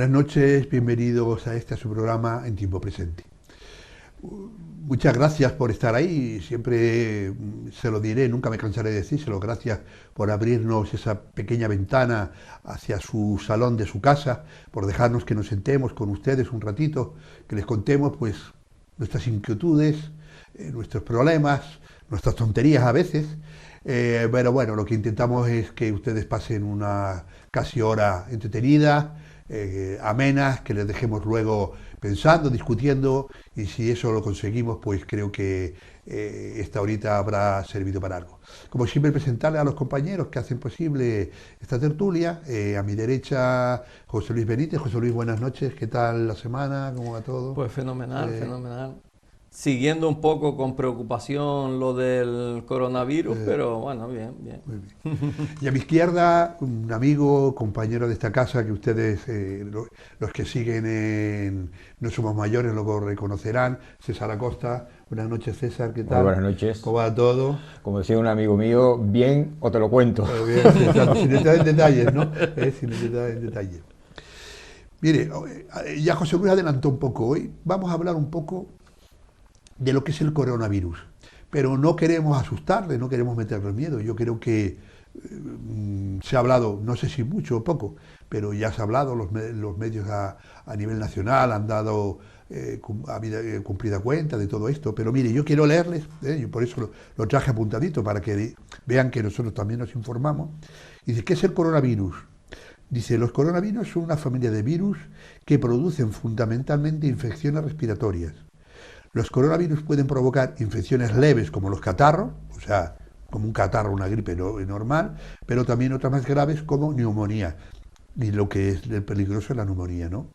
Buenas noches, bienvenidos a este a su programa En Tiempo Presente. Muchas gracias por estar ahí, siempre se lo diré, nunca me cansaré de decírselo, gracias por abrirnos esa pequeña ventana hacia su salón de su casa, por dejarnos que nos sentemos con ustedes un ratito, que les contemos pues nuestras inquietudes, nuestros problemas, nuestras tonterías a veces, pero bueno, lo que intentamos es que ustedes pasen una casi hora entretenida, amenas, que les dejemos luego pensando, discutiendo, y si eso lo conseguimos, pues creo que esta horita habrá servido para algo. Como siempre, presentarle a los compañeros que hacen posible esta tertulia. A mi derecha, José Luis Benítez. José Luis, buenas noches, ¿qué tal la semana? ¿Cómo va todo? Pues fenomenal, fenomenal. Siguiendo un poco con preocupación lo del coronavirus, pero bueno, bien, bien. Muy bien. Y a mi izquierda, un amigo, compañero de esta casa, que ustedes, los que siguen en No Somos Mayores, lo reconocerán, César Acosta. Buenas noches, César, ¿qué tal? Muy buenas noches. ¿Cómo va todo? Como decía un amigo mío, bien o te lo cuento. Bien, César, sin entrar en detalles, ¿no? Sin entrar en detalles. Mire, ya José Luis adelantó un poco. Hoy vamos a hablar un poco de lo que es el coronavirus. Pero no queremos asustarle, no queremos meterle miedo. Yo creo que se ha hablado, no sé si mucho o poco, pero ya se ha hablado, los medios a nivel nacional han dado cumplida cuenta de todo esto. Pero mire, yo quiero leerles, y por eso lo traje apuntadito, para que vean que nosotros también nos informamos. Dice, ¿qué es el coronavirus? Dice, los coronavirus son una familia de virus que producen fundamentalmente infecciones respiratorias. Los coronavirus pueden provocar infecciones leves como los catarros, o sea, como un catarro, una gripe normal, pero también otras más graves como neumonía. Y lo que es el peligroso es la neumonía, ¿no?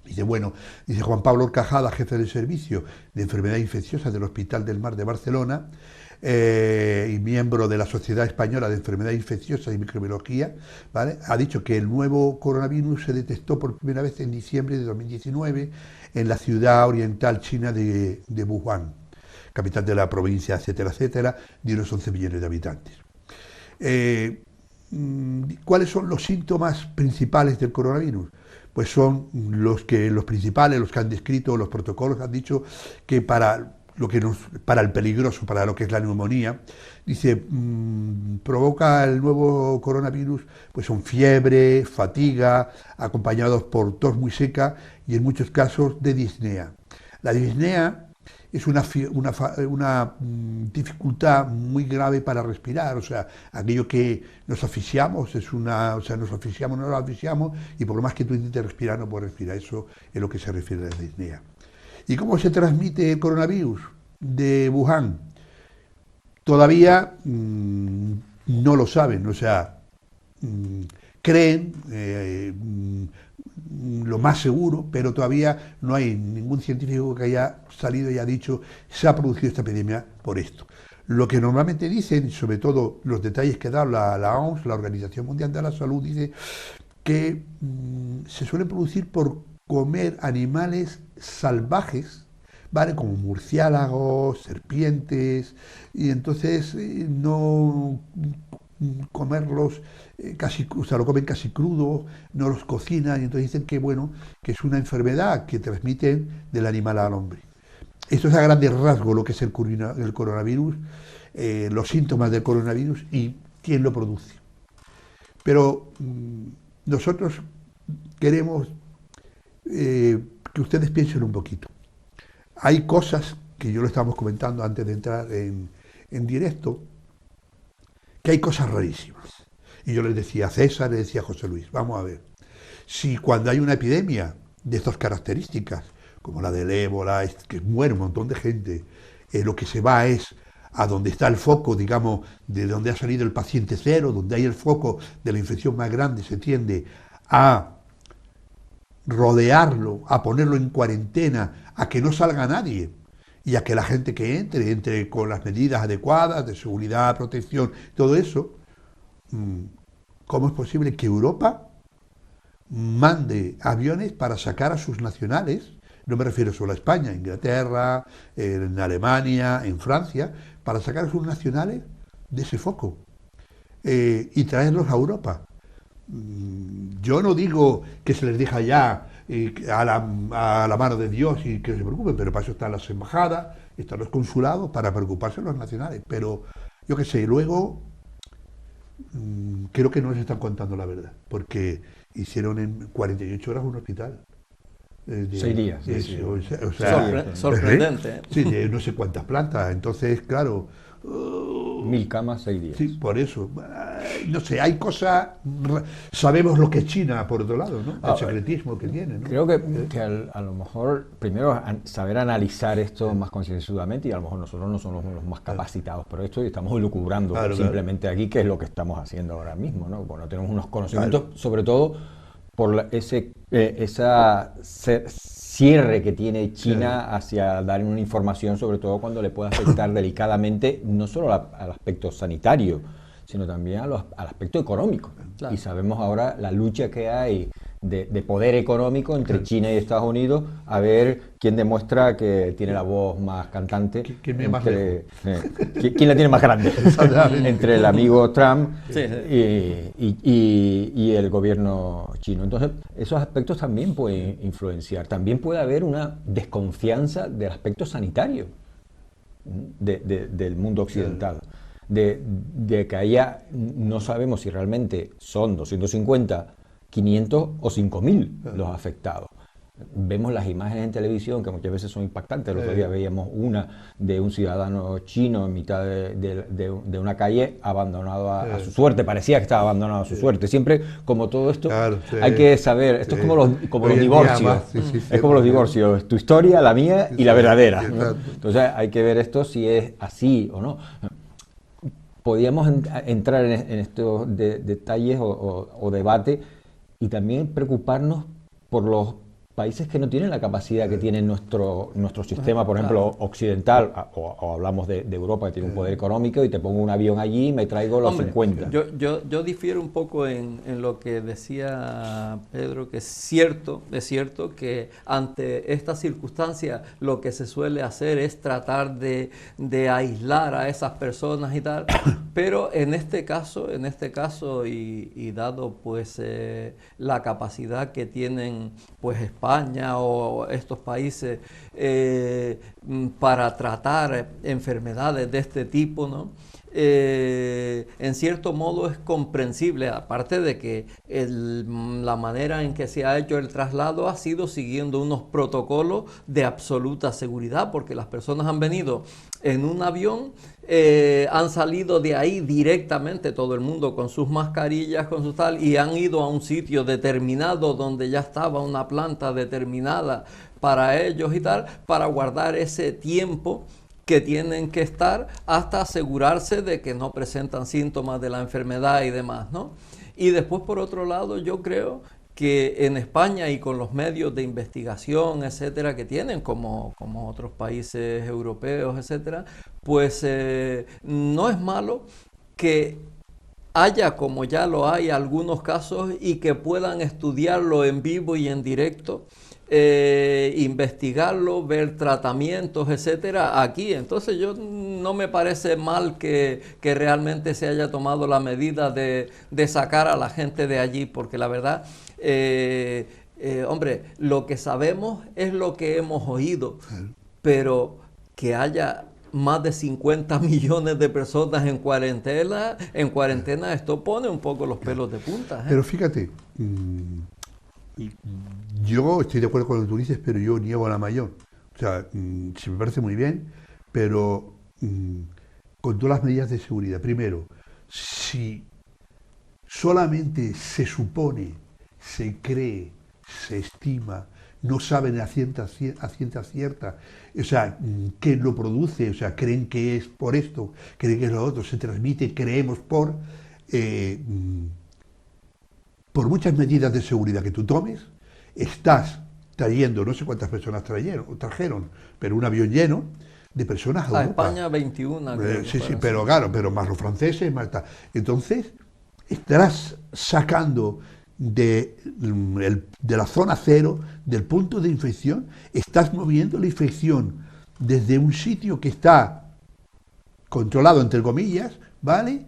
Dice, bueno, dice Juan Pablo Orcajada, jefe de servicio de enfermedad infecciosa del Hospital del Mar de Barcelona, y miembro de la Sociedad Española de Enfermedad Infecciosa y Microbiología, ¿vale? Ha dicho que el nuevo coronavirus se detectó por primera vez en diciembre de 2019 en la ciudad oriental china de Wuhan, capital de la provincia, etcétera, etcétera, de unos 11 millones de habitantes. ¿Cuáles son los síntomas principales del coronavirus? Pues son los principales, los que han descrito los protocolos, han dicho que para el peligroso, para lo que es la neumonía, dice, provoca el nuevo coronavirus, pues son fiebre, fatiga, acompañados por tos muy seca y en muchos casos de disnea. La disnea es una dificultad muy grave para respirar, o sea, aquello que nos asfixiamos, nos asfixiamos y por más que tú intentes respirar no puedes respirar, eso es lo que se refiere a la disnea. ¿Y cómo se transmite el coronavirus de Wuhan? Todavía no lo saben, o sea, creen lo más seguro, pero todavía no hay ningún científico que haya salido y haya dicho se ha producido esta epidemia por esto. Lo que normalmente dicen, sobre todo los detalles que da la OMS, la Organización Mundial de la Salud, dice que se suele producir por comer animales salvajes, ¿vale? Como murciélagos, serpientes, y entonces no comerlos lo comen casi crudo, no los cocinan, y entonces dicen que bueno, que es una enfermedad que transmiten del animal al hombre. Esto es a grandes rasgos lo que es el coronavirus, los síntomas del coronavirus y quién lo produce. Pero nosotros queremos que ustedes piensen un poquito. Hay cosas que yo lo estábamos comentando antes de entrar en directo, que hay cosas rarísimas. Y yo les decía a César, les decía a José Luis, vamos a ver, si cuando hay una epidemia de estas características, como la del ébola, que muere un montón de gente, lo que se va es a donde está el foco, digamos, de donde ha salido el paciente cero, donde hay el foco de la infección más grande, se tiende a rodearlo, a ponerlo en cuarentena, a que no salga nadie y a que la gente que entre con las medidas adecuadas de seguridad, protección, todo eso. ¿Cómo es posible que Europa mande aviones para sacar a sus nacionales? No me refiero solo a España, Inglaterra, en Alemania, en Francia, para sacar a sus nacionales de ese foco y traerlos a Europa. yo no digo que se les deja ya a la mano de Dios y que no se preocupen, pero para eso están las embajadas, están los consulados, para preocuparse los nacionales. Pero yo qué sé, luego creo que no les están contando la verdad, porque hicieron en 48 horas un hospital. 6 días. Sí. O sea, sorprendente. Sí, de no sé cuántas plantas. Entonces, claro. 1000 camas, 6 días. Sí, por eso. No sé, hay cosas. Sabemos lo que es China, por otro lado, ¿no? El secretismo que tiene, ¿no? Creo que a lo mejor, primero, saber analizar esto más concienzudamente, y a lo mejor nosotros no somos los más capacitados por esto y estamos lucubrando simplemente aquí, que es lo que estamos haciendo ahora mismo, ¿no? Bueno, tenemos unos conocimientos, sobre todo por esa cierre que tiene China hacia dar una información, sobre todo cuando le puede afectar delicadamente no solo al aspecto sanitario, sino también al aspecto económico. Claro. Y sabemos ahora la lucha que hay de poder económico entre China y Estados Unidos, a ver quién demuestra que tiene la voz más cantante. ¿Quién la tiene más grande? Entre el amigo Trump y el gobierno chino. Entonces, esos aspectos también pueden influenciar. También puede haber una desconfianza del aspecto sanitario del mundo occidental. De que haya, no sabemos si realmente son 250, 500 o 5.000 los afectados. Vemos las imágenes en televisión que muchas veces son impactantes. El otro día veíamos una de un ciudadano chino en mitad de una calle abandonado a su suerte. Parecía que estaba abandonado a su suerte. Siempre, como todo esto, hay que saber, esto es como los divorcios. Es como los divorcios, tu historia, la mía y la verdadera, ¿no? Entonces hay que ver esto si es así o no. Podíamos entrar en estos detalles o debate y también preocuparnos por los países que no tienen la capacidad que tiene nuestro sistema, por ejemplo, occidental, o hablamos de Europa, que tiene un poder económico, y te pongo un avión allí y me traigo los 50. Yo difiero un poco en lo que decía Pedro, que es cierto que ante esta circunstancia lo que se suele hacer es tratar de aislar a esas personas y tal, pero en este caso y dado pues la capacidad que tienen pues España o estos países para tratar enfermedades de este tipo, ¿no? En cierto modo es comprensible, aparte de que la manera en que se ha hecho el traslado ha sido siguiendo unos protocolos de absoluta seguridad, porque las personas han venido en un avión, han salido de ahí directamente, todo el mundo con sus mascarillas, con su tal, y han ido a un sitio determinado donde ya estaba una planta determinada para ellos y tal, para guardar ese tiempo que tienen que estar hasta asegurarse de que no presentan síntomas de la enfermedad y demás, ¿no? Y después, por otro lado, yo creo que en España y con los medios de investigación, etcétera, que tienen, como otros países europeos, etcétera, pues no es malo que haya, como ya lo hay, algunos casos y que puedan estudiarlo en vivo y en directo, investigarlo, ver tratamientos, etcétera, aquí. Entonces yo no me parece mal que realmente se haya tomado la medida de sacar a la gente de allí, porque la verdad, hombre, lo que sabemos es lo que hemos oído, pero que haya más de 50 millones de personas en cuarentena, esto pone un poco los pelos de punta. Pero fíjate, yo estoy de acuerdo con lo que tú dices, pero yo niego a la mayor. O sea, se me parece muy bien, pero con todas las medidas de seguridad. Primero, si solamente se supone, se cree, se estima, no saben a ciencia cierta, o sea, qué lo produce, o sea, creen que es por esto, creen que es lo otro, se transmite, creemos por muchas medidas de seguridad que tú tomes, estás trayendo, no sé cuántas personas trajeron, pero un avión lleno de personas a Europa. España 21. Sí, pero claro, pero más los franceses, más tal. Entonces, estarás sacando de la zona cero, del punto de infección, estás moviendo la infección desde un sitio que está controlado, entre comillas, ¿vale?,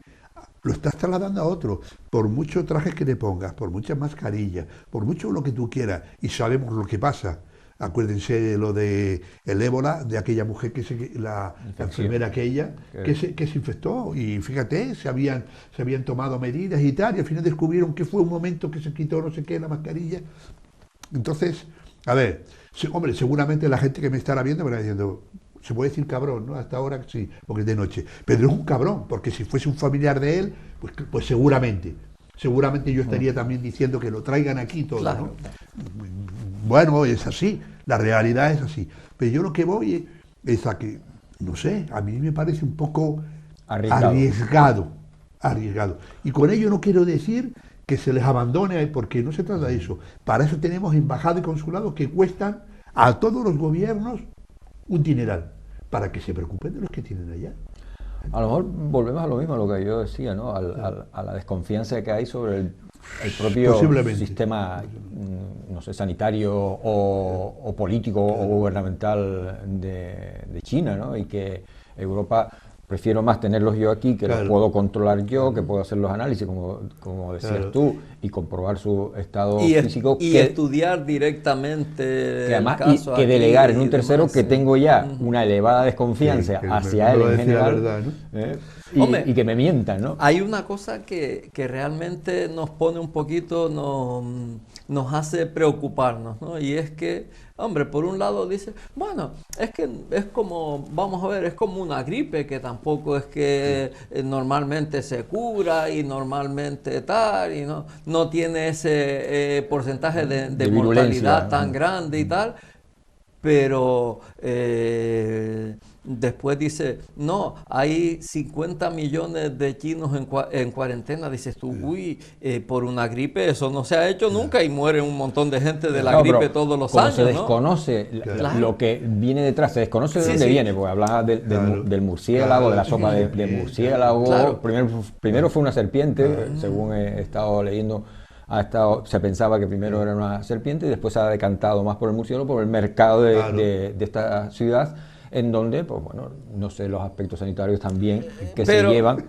lo estás trasladando a otro, por muchos trajes que te pongas, por muchas mascarillas, por mucho lo que tú quieras, y sabemos lo que pasa. Acuérdense de lo de el ébola, de aquella mujer la enfermera aquella, que se infectó, y fíjate, se habían tomado medidas y tal, y al final descubrieron que fue un momento que se quitó no sé qué, la mascarilla. Entonces, a ver, hombre, seguramente la gente que me estará viendo me estará diciendo, se puede decir cabrón, ¿no? Hasta ahora sí, porque es de noche. Pero es un cabrón, porque si fuese un familiar de él, pues seguramente yo estaría también diciendo que lo traigan aquí todo, claro, ¿no? Claro. Bueno, es así, la realidad es así. Pero yo lo que voy es a que, no sé, a mí me parece un poco arriesgado. Y con ello no quiero decir que se les abandone, porque no se trata de eso. Para eso tenemos embajadas y consulados que cuestan a todos los gobiernos un dineral, para que se preocupen de los que tienen allá. A lo mejor volvemos a lo mismo, a lo que yo decía, ¿no? A la desconfianza que hay sobre el propio sistema, no sé, sanitario o político o gubernamental de China, ¿no? Y que Europa prefiero más tenerlos yo aquí, que los puedo controlar yo, que puedo hacer los análisis, como decías tú, y comprobar su estado físico. Y estudiar directamente que además, el caso y que delegar en un tercero demás, que tengo ya una elevada desconfianza hacia él en general, verdad, ¿no? Y que me mientan, ¿no? Hay una cosa que realmente nos pone un poquito, nos hace preocuparnos, ¿no? Y es que, hombre, por un lado dice, bueno, es que es como, vamos a ver, es como una gripe que tampoco es que normalmente se cura y normalmente tal, y no tiene ese porcentaje de mortalidad tan grande y tal, pero después dice, no, hay 50 millones de chinos en cuarentena. Dices tú, uy, por una gripe eso no se ha hecho nunca y muere un montón de gente de la gripe todos los años. Se desconoce lo que viene detrás, se desconoce de dónde viene, porque hablaba del murciélago, de la sopa de murciélago. Claro. Primero fue una serpiente, según he estado leyendo. Se pensaba que primero era una serpiente y después se ha decantado más por el murciélago, por el mercado de esta ciudad, en donde, pues bueno, no sé los aspectos sanitarios también que se llevan,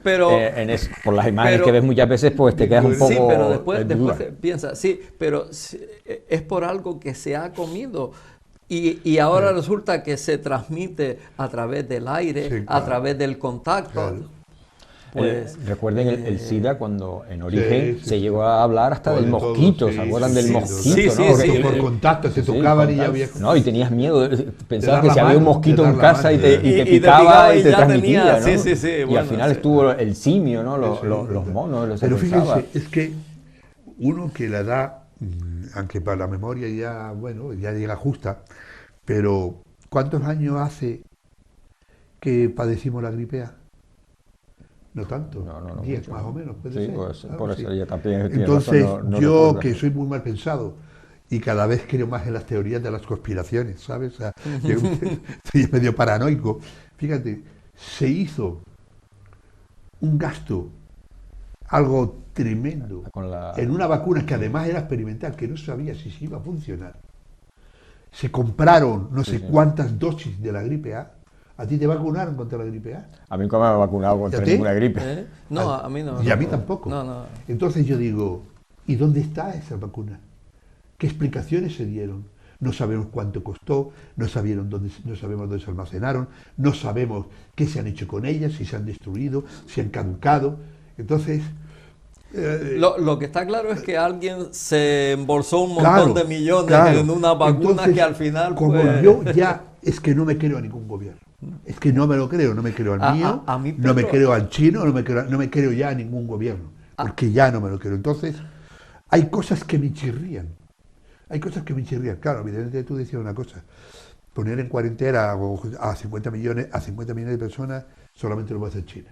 por las imágenes que ves muchas veces, pues te quedas un poco... Sí, pero después piensas, sí, pero es por algo que se ha comido. Y ahora resulta que se transmite a través del aire, a través del contacto. Claro. Pues, recuerden el SIDA cuando en origen se llegó a hablar hasta del mosquito, ¿se acuerdan del mosquito? ¿No? Por contacto se tocaban y ya había... No, y tenías miedo, pensabas que si había un mosquito en casa y te picaba y te transmitía, ¿no? Y bueno, al final estuvo el simio, ¿no? Los monos, pero fíjense, es que uno que la edad, aunque para la memoria ya llega justa, pero ¿cuántos años hace que padecimos la gripe A? No tanto, 10 más o menos, puede ser. Pues, por eso ella también. Entonces, yo que soy muy mal pensado y cada vez creo más en las teorías de las conspiraciones, ¿sabes? O sea, yo estoy medio paranoico. Fíjate, se hizo un gasto, algo tremendo, en una vacuna que además era experimental, que no sabía si se iba a funcionar. Se compraron no sé cuántas dosis de la gripe A. ¿A ti te vacunaron contra la gripe A? A mí nunca me han vacunado contra ninguna gripe. No, a mí no. Y a mí tampoco. No. Entonces yo digo, ¿y dónde está esa vacuna? ¿Qué explicaciones se dieron? No sabemos cuánto costó, no sabemos dónde se almacenaron, no sabemos qué se han hecho con ellas, si se han destruido, si han caducado. Entonces... Lo que está claro es que alguien se embolsó un montón de millones en una vacuna. Entonces, que al final... Como yo ya es que no me creo a ningún gobierno. Es que no me lo creo, no me creo al mío, no me creo al chino, no me creo ya a ningún gobierno, porque ya no me lo creo. Entonces, hay cosas que me chirrían. Claro, evidentemente tú decías una cosa, poner en cuarentena a 50 millones de personas solamente lo va a hacer China.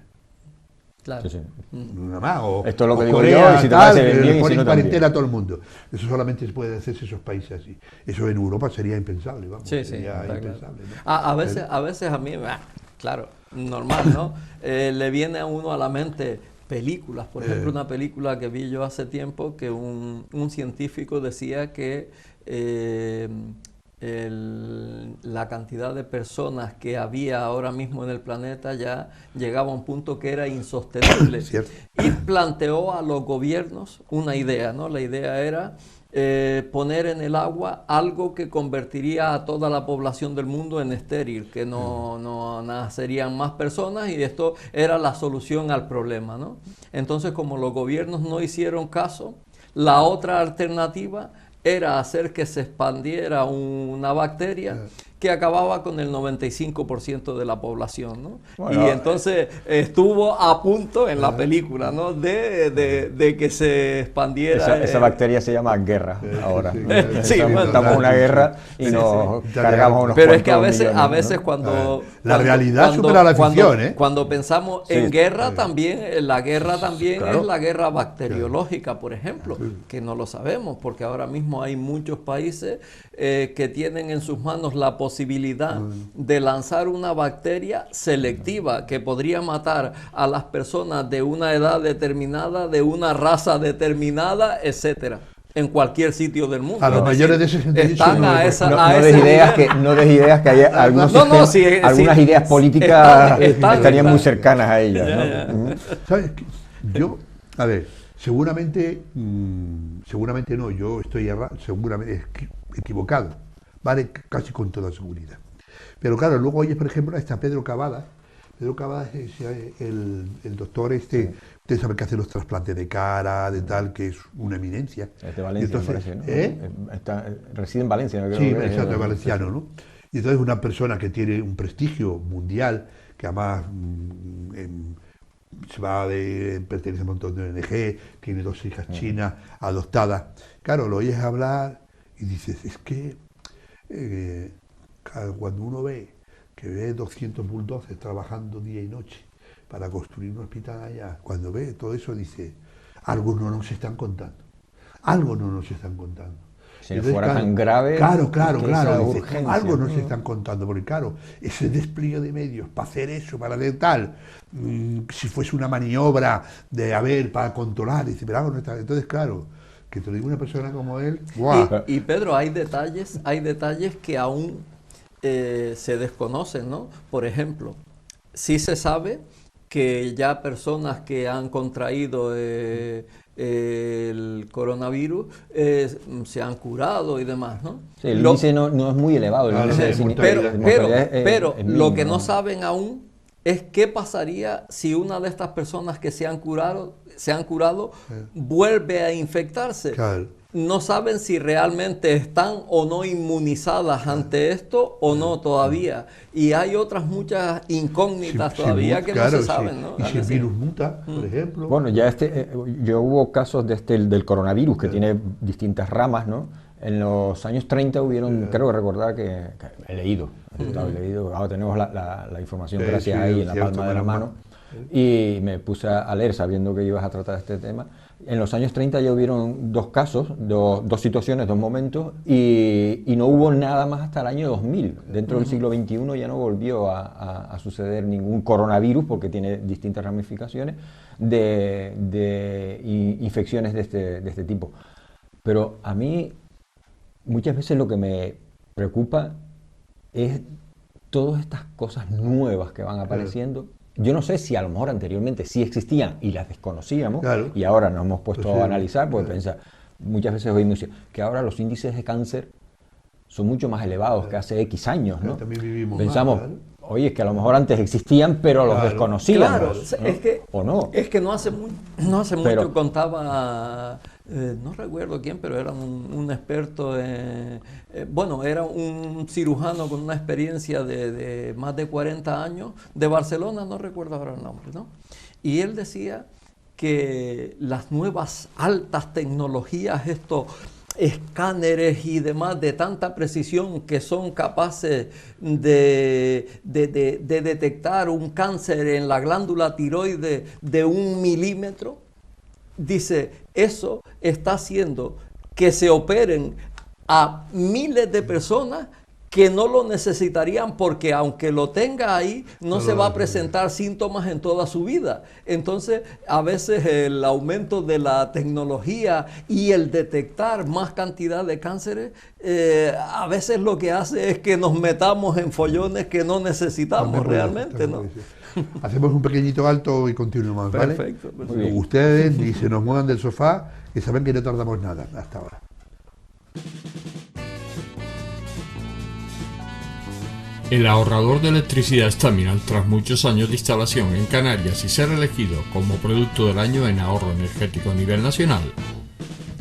Claro. Sí. Nada más. Esto es lo que digo Corea, yo, y si te parece bien, ponen y si no cuarentena a todo el mundo. Eso solamente se puede hacer en esos países así. Eso en Europa sería impensable, vamos. Sería impensable, ¿no? A veces a mí, claro, normal, ¿no? Le viene a uno a la mente películas. Por ejemplo, una película que vi yo hace tiempo que un científico decía que la cantidad de personas que había ahora mismo en el planeta ya llegaba a un punto que era insostenible. Y planteó a los gobiernos una idea, ¿no? La idea era poner en el agua algo que convertiría a toda la población del mundo en estéril, que no nacerían más personas, y esto era la solución al problema, ¿no? Entonces, como los gobiernos no hicieron caso, la otra alternativa era hacer que se expandiera una bacteria que acababa con el 95% de la población, ¿no? Bueno, y entonces estuvo a punto en la película, ¿no? de que se expandiera. Esa bacteria se llama guerra ahora. Sí, bueno, estamos en una guerra y nos cargamos unos Pero es que a millones, veces ¿no? cuando... La realidad supera la ficción, ¿eh? Cuando pensamos en guerra también, la guerra también es la guerra bacteriológica, por ejemplo, que no lo sabemos, porque ahora mismo hay muchos países que tienen en sus manos la posibilidad de lanzar una bacteria selectiva que podría matar a las personas de una edad determinada, de una raza determinada, etcétera, en cualquier sitio del mundo. A los mayores de 68 están a esa, no, a no ese des ideas nivel. no des ideas que hay algunas ideas políticas estarían muy cercanas a ellas, ¿no? ¿Sabes? Yo, a ver, seguramente no, yo estoy seguramente equivocado, ¿vale? Casi con toda seguridad. Pero claro, luego oyes, por ejemplo, está Pedro Cavada. Pedro Cavada es el doctor ustedes saben que hace los trasplantes de cara, de tal, que es una eminencia. Es de Valencia, entonces, ¿no? Reside en Valencia, ¿no? Sí, exacto, es valenciano, ¿no? Y entonces una persona que tiene un prestigio mundial, que además pertenece a un montón de ONG, tiene 2 hijas chinas adoptadas. Claro, lo oyes hablar y dices, es que cuando uno ve 200 bulldozers trabajando día y noche para construir un hospital allá, cuando ve todo eso dice, algo no nos están contando, algo no nos están contando. Si no fuera tan grave, claro, dice, urgencia, algo nos están contando, porque claro, ese despliegue de medios para hacer eso, para hacer tal, si fuese una maniobra para controlar, dice, pero algo no está. Entonces, claro, que te lo diga una persona como él. Y Pedro, hay detalles que aún se desconocen, ¿no? Por ejemplo, sí se sabe que ya personas que han contraído el coronavirus se han curado y demás, ¿no? Sí, el índice no es muy elevado. Pero lo que no saben aún es qué pasaría si una de estas personas que se han curado vuelve a infectarse. Claro. No saben si realmente están o no inmunizadas ante esto o no todavía. Y hay otras muchas incógnitas todavía que no se saben, ¿no? Y si el virus muta, por ejemplo. Bueno, ya hubo casos del coronavirus que tiene distintas ramas, ¿no? En los años 30 hubieron, creo que recordar que he leído, ahora tenemos la información gracias ahí en la palma de la mano, y me puse a leer sabiendo que ibas a tratar este tema. En los años 30 ya hubieron 2 casos, dos situaciones, 2 momentos, y no hubo nada más hasta el año 2000. Dentro del siglo XXI ya no volvió a suceder ningún coronavirus, porque tiene distintas ramificaciones de infecciones de este tipo. Pero a mí muchas veces lo que me preocupa es todas estas cosas nuevas que van apareciendo. Yo no sé si a lo mejor anteriormente sí existían y las desconocíamos, y ahora nos hemos puesto a analizar, porque muchas veces oímos que ahora los índices de cáncer son mucho más elevados que hace X años, ¿no? Pensamos, oye, es que a lo mejor antes existían, pero los desconocíamos. Claro, ¿no? Es que no hace mucho contaba, no recuerdo quién, pero era un experto, era un cirujano con una experiencia de más de 40 años, de Barcelona, no recuerdo ahora el nombre, ¿no? Y él decía que las nuevas altas tecnologías, estos escáneres y demás de tanta precisión que son capaces de detectar un cáncer en la glándula tiroides de 1 milímetro, dice, eso está haciendo que se operen a miles de personas que no lo necesitarían porque aunque lo tenga ahí, no se va a presentar síntomas en toda su vida. Entonces, a veces el aumento de la tecnología y el detectar más cantidad de cánceres, a veces lo que hace es que nos metamos en follones que no necesitamos realmente, ¿no? Hacemos un pequeñito alto y continuamos, ¿vale? Perfecto. Ustedes ni se nos muevan del sofá, que saben que no tardamos nada hasta ahora. El ahorrador de electricidad Staminal, tras muchos años de instalación en Canarias y ser elegido como producto del año en ahorro energético a nivel nacional,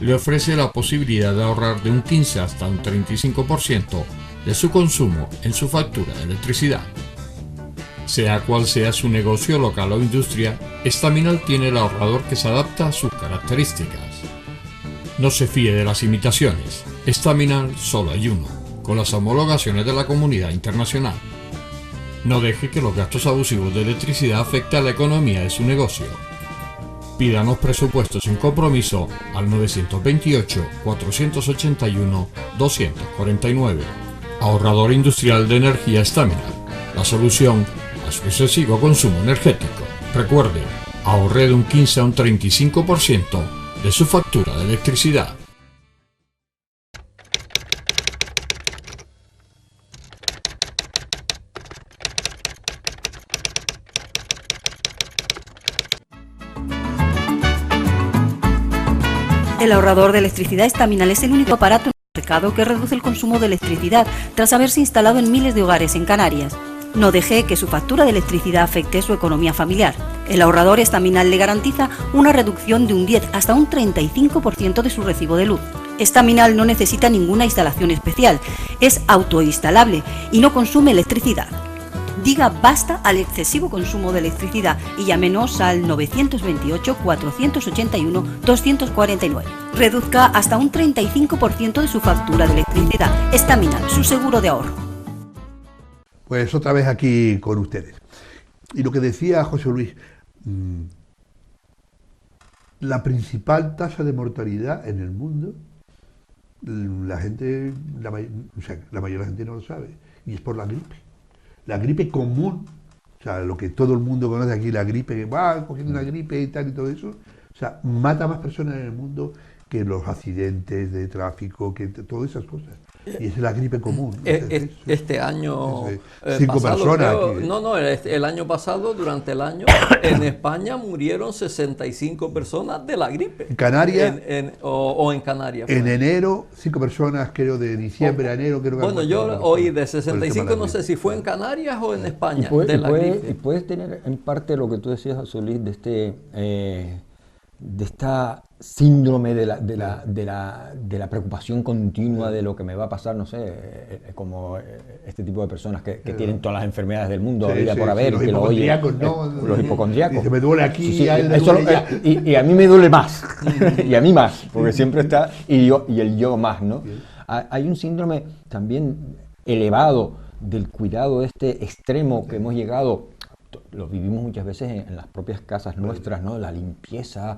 le ofrece la posibilidad de ahorrar de un 15 hasta un 35% de su consumo en su factura de electricidad. Sea cual sea su negocio local o industria, Staminal tiene el ahorrador que se adapta a sus características. No se fíe de las imitaciones, Staminal solo hay uno, con las homologaciones de la comunidad internacional. No deje que los gastos abusivos de electricidad afecten a la economía de su negocio. Pídanos presupuestos sin compromiso al 928-481-249. Ahorrador industrial de energía Staminal, la solución a su excesivo consumo energético. Recuerde, ahorre de un 15 a un 35% de su factura de electricidad. El ahorrador de electricidad Staminal es el único aparato en el mercado que reduce el consumo de electricidad tras haberse instalado en miles de hogares en Canarias. No deje que su factura de electricidad afecte su economía familiar. El ahorrador Staminal le garantiza una reducción de un 10 hasta un 35% de su recibo de luz. Staminal no necesita ninguna instalación especial, es autoinstalable y no consume electricidad. Diga basta al excesivo consumo de electricidad y llámenos al 928-481-249. Reduzca hasta un 35% de su factura de electricidad. Staminal, su seguro de ahorro. Pues otra vez aquí con ustedes. Y lo que decía José Luis, la principal tasa de mortalidad en el mundo, la mayoría de la gente no lo sabe, y es por la gripe. La gripe común, o sea, lo que todo el mundo conoce aquí, la gripe, que va cogiendo una gripe y tal y todo eso, o sea, mata más personas en el mundo que los accidentes de tráfico, que todas esas cosas. Y es la gripe común. Este año 5 pasado, personas. creo, el año pasado, durante el año, en España murieron 65 personas de la gripe. En Canarias. O en Canarias. En enero, 5 personas, creo, de diciembre a enero. Creo que bueno, yo oí de 65, no sé si fue en Canarias o en España. Y puedes tener en parte lo que tú decías, José Luis, de esta síndrome de la preocupación continua de lo que me va a pasar, no sé, como este tipo de personas que tienen todas las enfermedades del mundo, por haber, los que lo oyen, los hipocondríacos. Dice, me duele aquí, y a mí me duele más, y a mí más, porque siempre está, y el yo más, ¿no? Hay un síndrome también elevado del cuidado extremo que hemos llegado. Lo vivimos muchas veces en las propias casas nuestras, ¿no? La limpieza,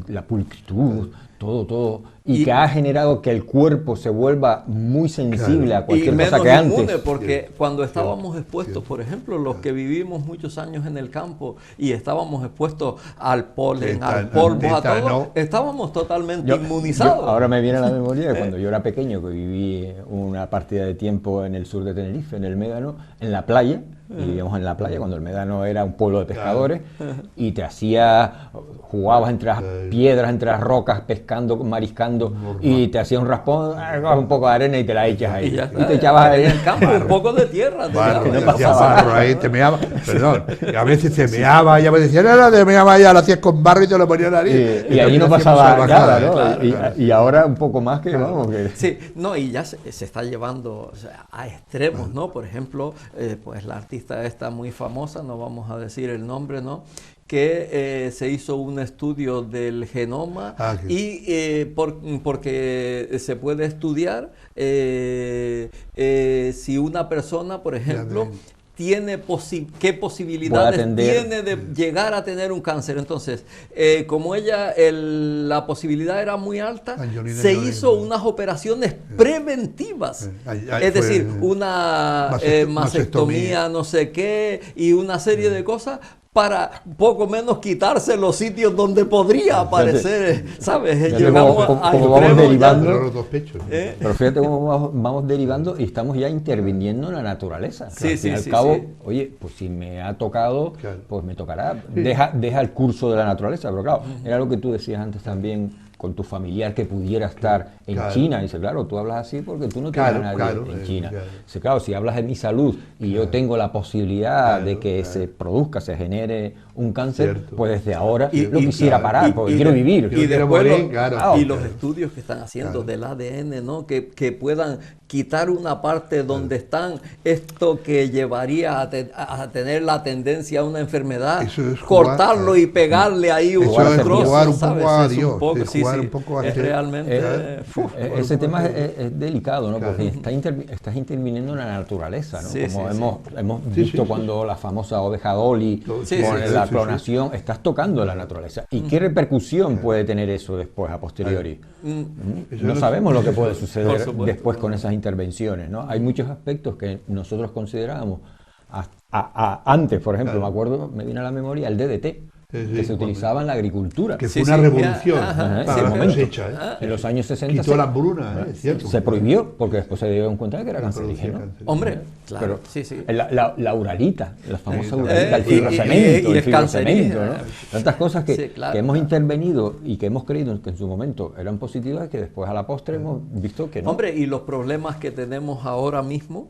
la pulcritud, todo. Y que ha generado que el cuerpo se vuelva muy sensible a cualquier cosa que antes. Porque cuando estábamos expuestos, por ejemplo, los que vivimos muchos años en el campo y estábamos expuestos al polen, al polvo, a todo, estábamos totalmente inmunizados. Ahora me viene a la memoria de cuando yo era pequeño, que viví una partida de tiempo en el sur de Tenerife, en el Médano, en la playa. Vivíamos en la playa cuando el Médano era un pueblo de pescadores, y jugabas entre las piedras, entre las rocas, pescando, mariscando, y te hacías un raspón, un poco de arena y te la echas ahí. Y te echabas ahí en el campo un poco de tierra. Barro ahí, te meaba, perdón, y a veces te meaba, y a veces decían, no, te meaba ya, lo hacías con barro y te lo ponía en la nariz. Y allí no pasaba nada, ¿no? Claro. Y ahora un poco más que, vamos, que... Sí, no, y ya se está llevando, o sea, a extremos, ¿no? Por ejemplo, pues la artista esta muy famosa, no vamos a decir el nombre, ¿no? Que se hizo un estudio del genoma porque se puede estudiar si una persona, por ejemplo, tiene qué posibilidades tiene de llegar a tener un cáncer. Entonces, como ella, la posibilidad era muy alta, se hizo unas operaciones preventivas. Es decir, una mastectomía, no sé qué, y una serie de cosas para poco menos quitarse los sitios donde podría aparecer, ¿sabes? Llegamos a vamos derivando, los dos pechos. Pero fíjate cómo vamos derivando y estamos ya interviniendo en la naturaleza. Sí, al fin y al cabo, oye, pues si me ha tocado, pues me tocará. Sí. Deja el curso de la naturaleza, pero claro, era lo que tú decías antes también con tu familiar que pudiera estar en China. Y dice, claro, tú hablas así porque tú no tienes a nadie en China. Dice, claro, si hablas de mi salud y yo tengo la posibilidad de que se produzca, se genere un cáncer, pues desde ahora lo quisiera parar, porque quiero vivir. Y después los estudios que están haciendo del ADN, ¿no? Que puedan quitar una parte donde están, esto que llevaría a tener la tendencia a una enfermedad, cortarlo y pegarle ahí un trozo, jugar un ¿sabes? poco a Dios, jugar un poco a realmente ese tema es delicado, ¿no? Porque estás interviniendo en la naturaleza, ¿no? Como hemos visto cuando la famosa oveja Dolly con la clonación, estás tocando la naturaleza. ¿Y qué repercusión puede tener eso después, a posteriori? No sabemos lo que puede suceder después con esas intervenciones, ¿no? Hay muchos aspectos que nosotros considerábamos antes, por ejemplo, me acuerdo, me viene a la memoria el DDT, que se utilizaba en la agricultura. Que fue una revolución para la cosecha. En los años 60 quitó la hambruna, ¿cierto? Se prohibió, porque después se dieron cuenta que era cancerígeno. Hombre, claro. Pero la uralita, la famosa uralita, el fibrocemento, ¿no? Tantas cosas que hemos intervenido y que hemos creído que en su momento eran positivas, que después a la postre hemos visto que no. Hombre, y los problemas que tenemos ahora mismo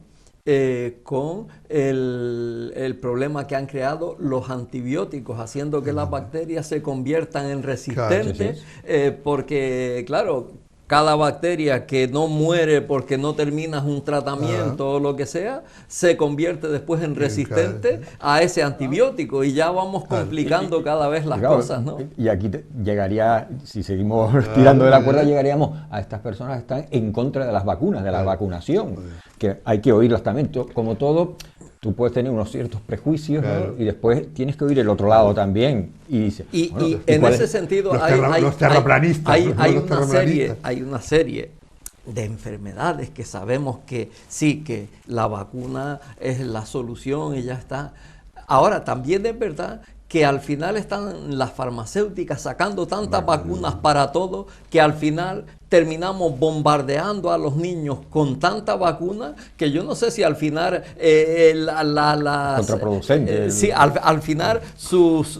con el problema que han creado los antibióticos, haciendo que las bacterias se conviertan en resistentes, porque claro, cada bacteria que no muere porque no terminas un tratamiento o lo que sea, se convierte después en resistente a ese antibiótico, y ya vamos complicando cada vez las cosas, ¿no? Y aquí llegaría, si seguimos tirando de la cuerda, llegaríamos a estas personas que están en contra de las vacunas, de la vacunación, que hay que oírlas también. Como todo, tú puedes tener unos ciertos prejuicios, ¿no? Y después tienes que oír el otro lado también. Y en ese sentido los terraplanistas, hay una serie de enfermedades que sabemos que sí, que la vacuna es la solución y ya está. Ahora, también es verdad que al final están las farmacéuticas sacando tantas vacunas para todo, que al final terminamos bombardeando a los niños con tanta vacuna, que yo no sé si al final contraproducente. Al final sus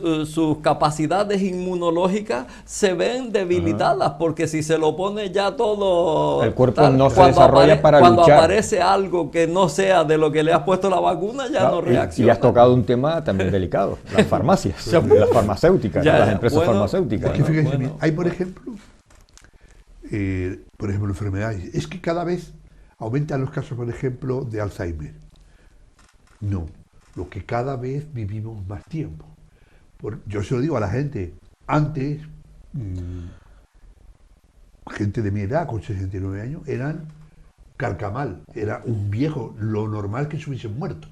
capacidades inmunológicas se ven debilitadas, porque si se lo pone ya todo, el cuerpo no se desarrolla para luchar. Cuando aparece algo que no sea de lo que le has puesto la vacuna, ya no reacciona. Y has tocado un tema también delicado, las farmacias, las farmacéuticas, las empresas farmacéuticas. Es que fíjense, hay por ejemplo, enfermedades. Es que cada vez aumentan los casos, por ejemplo, de Alzheimer. No, lo que cada vez vivimos más tiempo. Yo se lo digo a la gente, antes, gente de mi edad, con 69 años, eran carcamal, era un viejo, lo normal que se hubiesen muerto.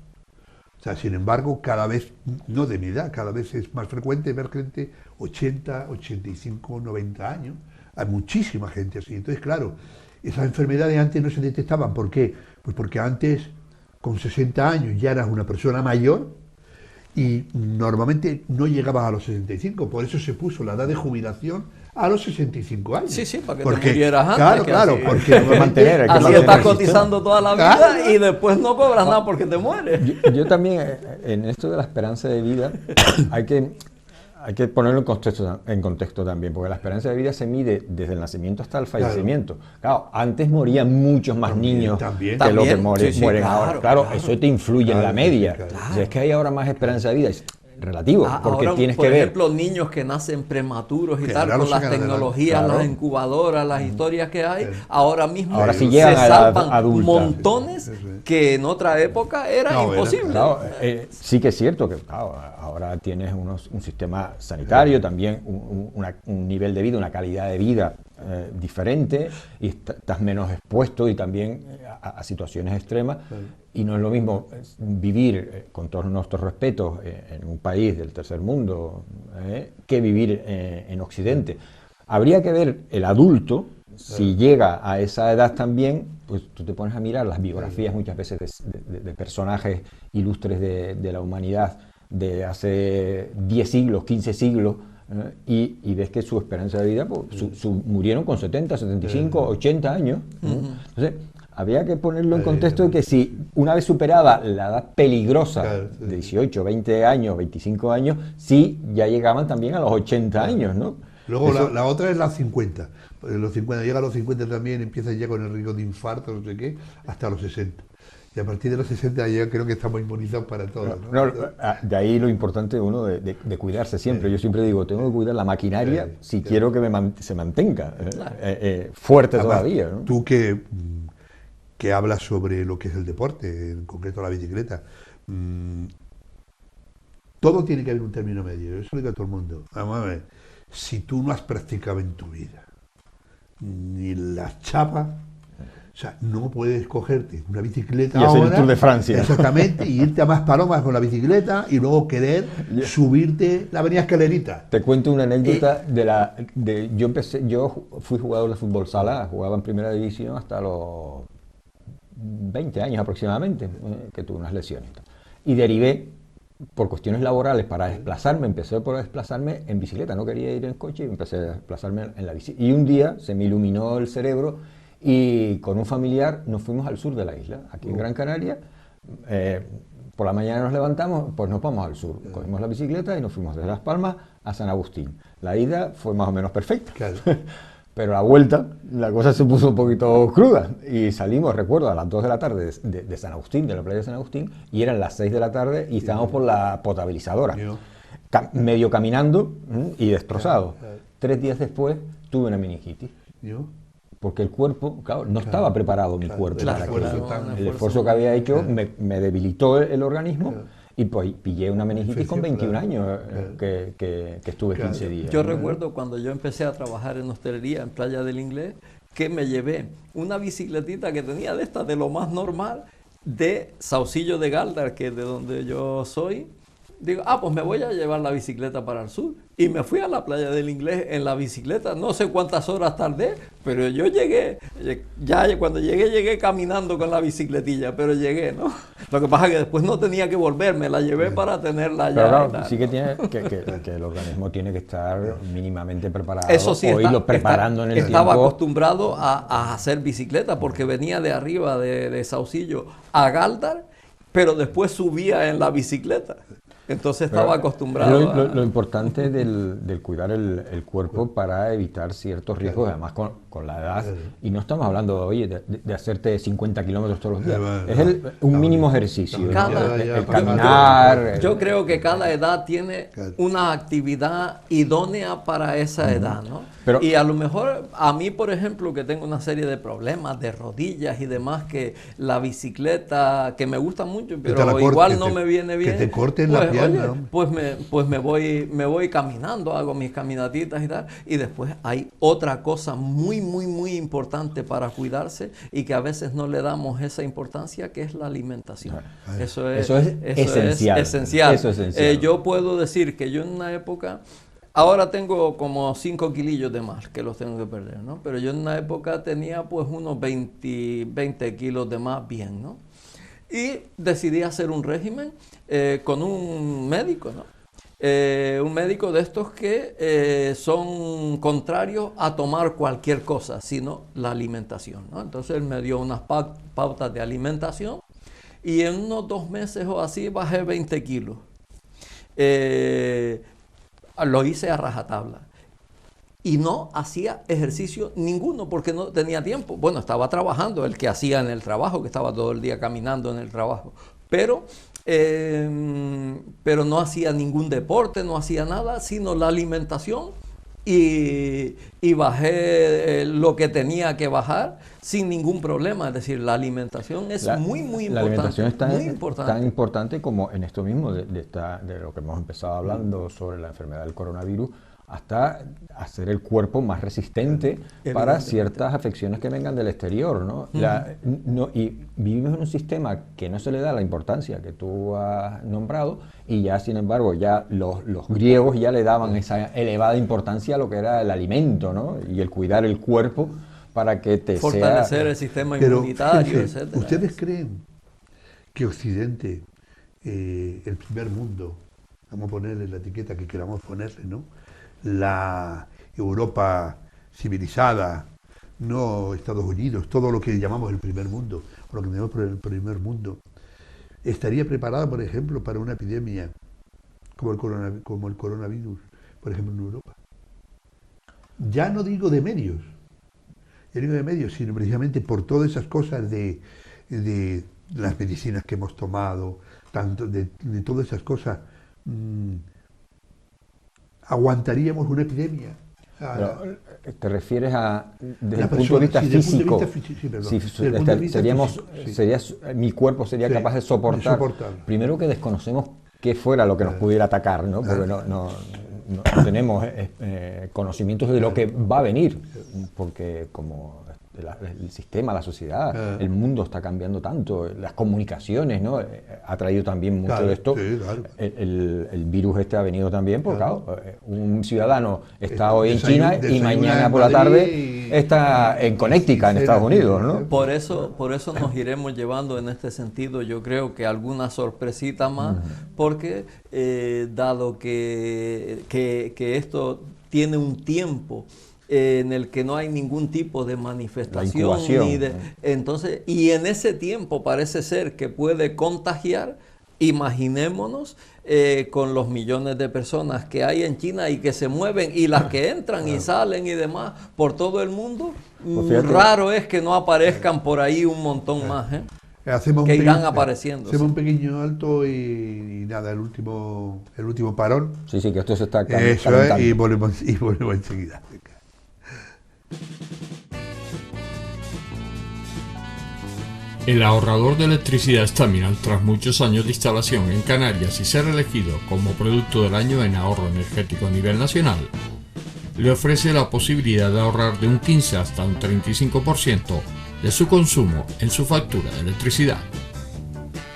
O sea, sin embargo, cada vez, no de mi edad, cada vez es más frecuente ver gente 80, 85, 90 años. Hay muchísima gente así. Entonces, claro, esas enfermedades antes no se detectaban. ¿Por qué? Pues porque antes, con 60 años, ya eras una persona mayor y normalmente no llegabas a los 65. Por eso se puso la edad de jubilación a los 65 años. Sí, para que te murieras antes. Claro, porque así estás cotizando toda la vida y después no cobras nada porque te mueres. Yo también, en esto de la esperanza de vida, hay que ponerlo en contexto también, porque la esperanza de vida se mide desde el nacimiento hasta el fallecimiento. Claro, antes morían muchos más niños que lo que mueren ahora. Claro, eso te influye en la media. O sea, es que hay ahora más esperanza de vida. Es relativo, porque ahora, tienes que ver. Por ejemplo, niños que nacen prematuros y tal, con las tecnologías, las incubadoras, las historias que hay, ahora mismo sí llegan se salvan montones que en otra época era imposible. Sí que es cierto que ahora tienes un sistema sanitario, también un nivel de vida, una calidad de vida diferente y estás menos expuesto y también a situaciones extremas. Y no es lo mismo vivir, con todos nuestros respetos, en un país del tercer mundo que vivir en Occidente. Habría que ver el adulto, si llega a esa edad también, pues tú te pones a mirar las biografías muchas veces de personajes ilustres de la humanidad de hace 10 siglos, 15 siglos, y ves que su esperanza de vida, pues, murieron con 70, 75, 80 años. Entonces, había que ponerlo en contexto de que si una vez superada la edad peligrosa de 18, 20 años, 25 años, sí ya llegaban también a los 80 años, ¿no? Luego la otra es las 50. Los 50, llega a los 50 también, empieza ya con el riesgo de infarto, no sé qué, hasta los 60. Y a partir de los 60 ya creo que estamos inmunizados para todo, ¿no? De ahí lo importante uno de cuidarse siempre. Yo siempre digo, tengo que cuidar la maquinaria si quiero que se mantenga fuerte. Además, todavía, ¿no? Tú que hablas sobre lo que es el deporte, en concreto la bicicleta, todo tiene que haber un término medio, eso lo digo a todo el mundo. Vamos a ver, si tú no has practicado en tu vida ni las chapas, o sea, no puedes cogerte una bicicleta y hacer el Tour de Francia. Exactamente, y irte a Maspalomas con la bicicleta y luego querer subirte la avenida Escalerita. Te cuento una anécdota yo fui jugador de fútbol sala, jugaba en primera división hasta los 20 años aproximadamente, que tuve unas lesiones. Y derivé por cuestiones laborales para desplazarme, empecé por desplazarme en bicicleta, no quería ir en coche y empecé a desplazarme en la bici. Y un día se me iluminó el cerebro y con un familiar nos fuimos al sur de la isla, aquí en Gran Canaria. Por la mañana nos levantamos, pues nos vamos al sur, cogimos la bicicleta y nos fuimos desde Las Palmas a San Agustín. La ida fue más o menos perfecta. Claro. Pero la vuelta, la cosa se puso un poquito cruda y salimos, recuerdo, a las 2 de la tarde de San Agustín, de la playa de San Agustín, y eran las 6 de la tarde y estábamos por la potabilizadora, medio caminando y destrozado. 3 días después tuve una meningitis. Porque el cuerpo, claro, no estaba preparado mi cuerpo. El esfuerzo que había hecho me debilitó el organismo. Y pues pillé una meningitis con 21 años, que estuve 15 días. Yo recuerdo cuando yo empecé a trabajar en hostelería en Playa del Inglés, que me llevé una bicicletita que tenía de esta, de lo más normal, de Saucillo de Galdar, que es de donde yo soy. Digo, pues me voy a llevar la bicicleta para el sur. Y me fui a la Playa del Inglés en la bicicleta. No sé cuántas horas tardé, pero yo llegué. Ya cuando llegué caminando con la bicicletilla, pero llegué, ¿no? Lo que pasa es que después no tenía que volver, me la llevé para tenerla ya. Pero claro, sí que tiene que el organismo tiene que estar mínimamente preparado. Eso sí, o irlo preparando en el tiempo. Estaba acostumbrado a hacer bicicleta porque venía de arriba de Saucillo a Galdar, pero después subía en la bicicleta. Entonces estaba acostumbrado lo importante del cuidar el cuerpo para evitar ciertos riesgos, además con la edad. Y no estamos hablando, de hacerte 50 kilómetros todos los días. Es un mínimo ejercicio. El caminar. Yo creo que cada edad tiene una actividad idónea para esa edad, ¿no? Y a lo mejor, a mí, por ejemplo, que tengo una serie de problemas de rodillas y demás, que la bicicleta, que me gusta mucho, pero igual no me viene bien. Que te corten la pierna. Pues me voy caminando, hago mis caminatitas y tal. Y después hay otra cosa muy, muy, muy importante para cuidarse y que a veces no le damos esa importancia, que es la alimentación. Eso es esencial. Yo puedo decir que yo en una época... Ahora tengo como 5 kilillos de más que los tengo que perder, ¿no? Pero yo en una época tenía pues unos 20 kilos de más bien, ¿no? Y decidí hacer un régimen con un médico, ¿no? Un médico de estos que son contrarios a tomar cualquier cosa, sino la alimentación, ¿no? Entonces él me dio unas pautas de alimentación y en unos 2 meses o así bajé 20 kilos. Lo hice a rajatabla y no hacía ejercicio ninguno porque no tenía tiempo. Bueno, estaba trabajando, el que hacía en el trabajo, que estaba todo el día caminando en el trabajo, pero no hacía ningún deporte, no hacía nada, sino la alimentación y bajé lo que tenía que bajar sin ningún problema. Es decir, la alimentación es muy, muy importante. La alimentación es tan importante como en esto mismo de lo que hemos empezado hablando sobre la enfermedad del coronavirus. hasta hacer el cuerpo más resistente para ciertas afecciones que vengan del exterior, ¿no? Y vivimos en un sistema que no se le da la importancia que tú has nombrado, y ya, sin embargo, ya los griegos ya le daban esa elevada importancia a lo que era el alimento, ¿no? Y el cuidar el cuerpo para que te fortalecer el sistema inmunitario, etc. ¿Ustedes creen que Occidente, el primer mundo, vamos a ponerle la etiqueta que queramos ponerle, ¿no? La Europa civilizada, no Estados Unidos, todo lo que llamamos el primer mundo, o lo que llamamos por el primer mundo, estaría preparada, por ejemplo, para una epidemia como el coronavirus, por ejemplo, en Europa? Ya no digo de medios, sino precisamente por todas esas cosas de las medicinas que hemos tomado, tanto de todas esas cosas. ¿Aguantaríamos una epidemia? Pero, ¿te refieres a desde el punto de vista físico? Mi cuerpo sería capaz de soportar. Primero que desconocemos qué fuera lo que nos pudiera atacar, ¿no? Porque no tenemos conocimientos de lo que va a venir, porque como el sistema, la sociedad, el mundo está cambiando tanto, las comunicaciones, ¿no? Ha traído también mucho de esto. Sí, claro. El virus este ha venido también porque, claro, un ciudadano está hoy en China y mañana por la tarde está en Connecticut, en Estados Unidos, ¿no? Por eso nos iremos llevando en este sentido, yo creo que alguna sorpresita más, porque dado que esto tiene un tiempo en el que no hay ningún tipo de manifestación, entonces, y en ese tiempo parece ser que puede contagiar. Imaginémonos con los millones de personas que hay en China y que se mueven, y las que entran y salen y demás por todo el mundo, raro es que no aparezcan por ahí un montón más, que irán apareciendo. Hacemos un pequeño alto y nada, el último parón. Sí, que esto se está calentando. Y volvemos enseguida. El ahorrador de electricidad Staminal, tras muchos años de instalación en Canarias y ser elegido como producto del año en ahorro energético a nivel nacional, le ofrece la posibilidad de ahorrar de un 15 hasta un 35% de su consumo en su factura de electricidad.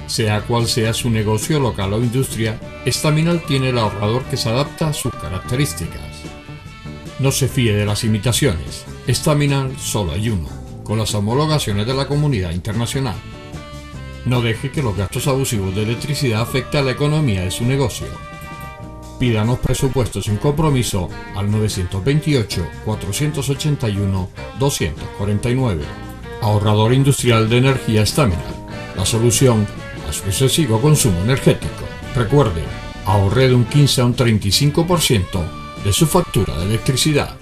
Sea cual sea su negocio local o industria, Staminal tiene el ahorrador que se adapta a sus características. No se fíe de las imitaciones. Staminal solo hay uno, con las homologaciones de la comunidad internacional. No deje que los gastos abusivos de electricidad afecten a la economía de su negocio. Pídanos presupuestos sin compromiso al 928-481-249. Ahorrador industrial de energía Staminal, la solución a su excesivo consumo energético. Recuerde, ahorre de un 15 a un 35% de su factura de electricidad.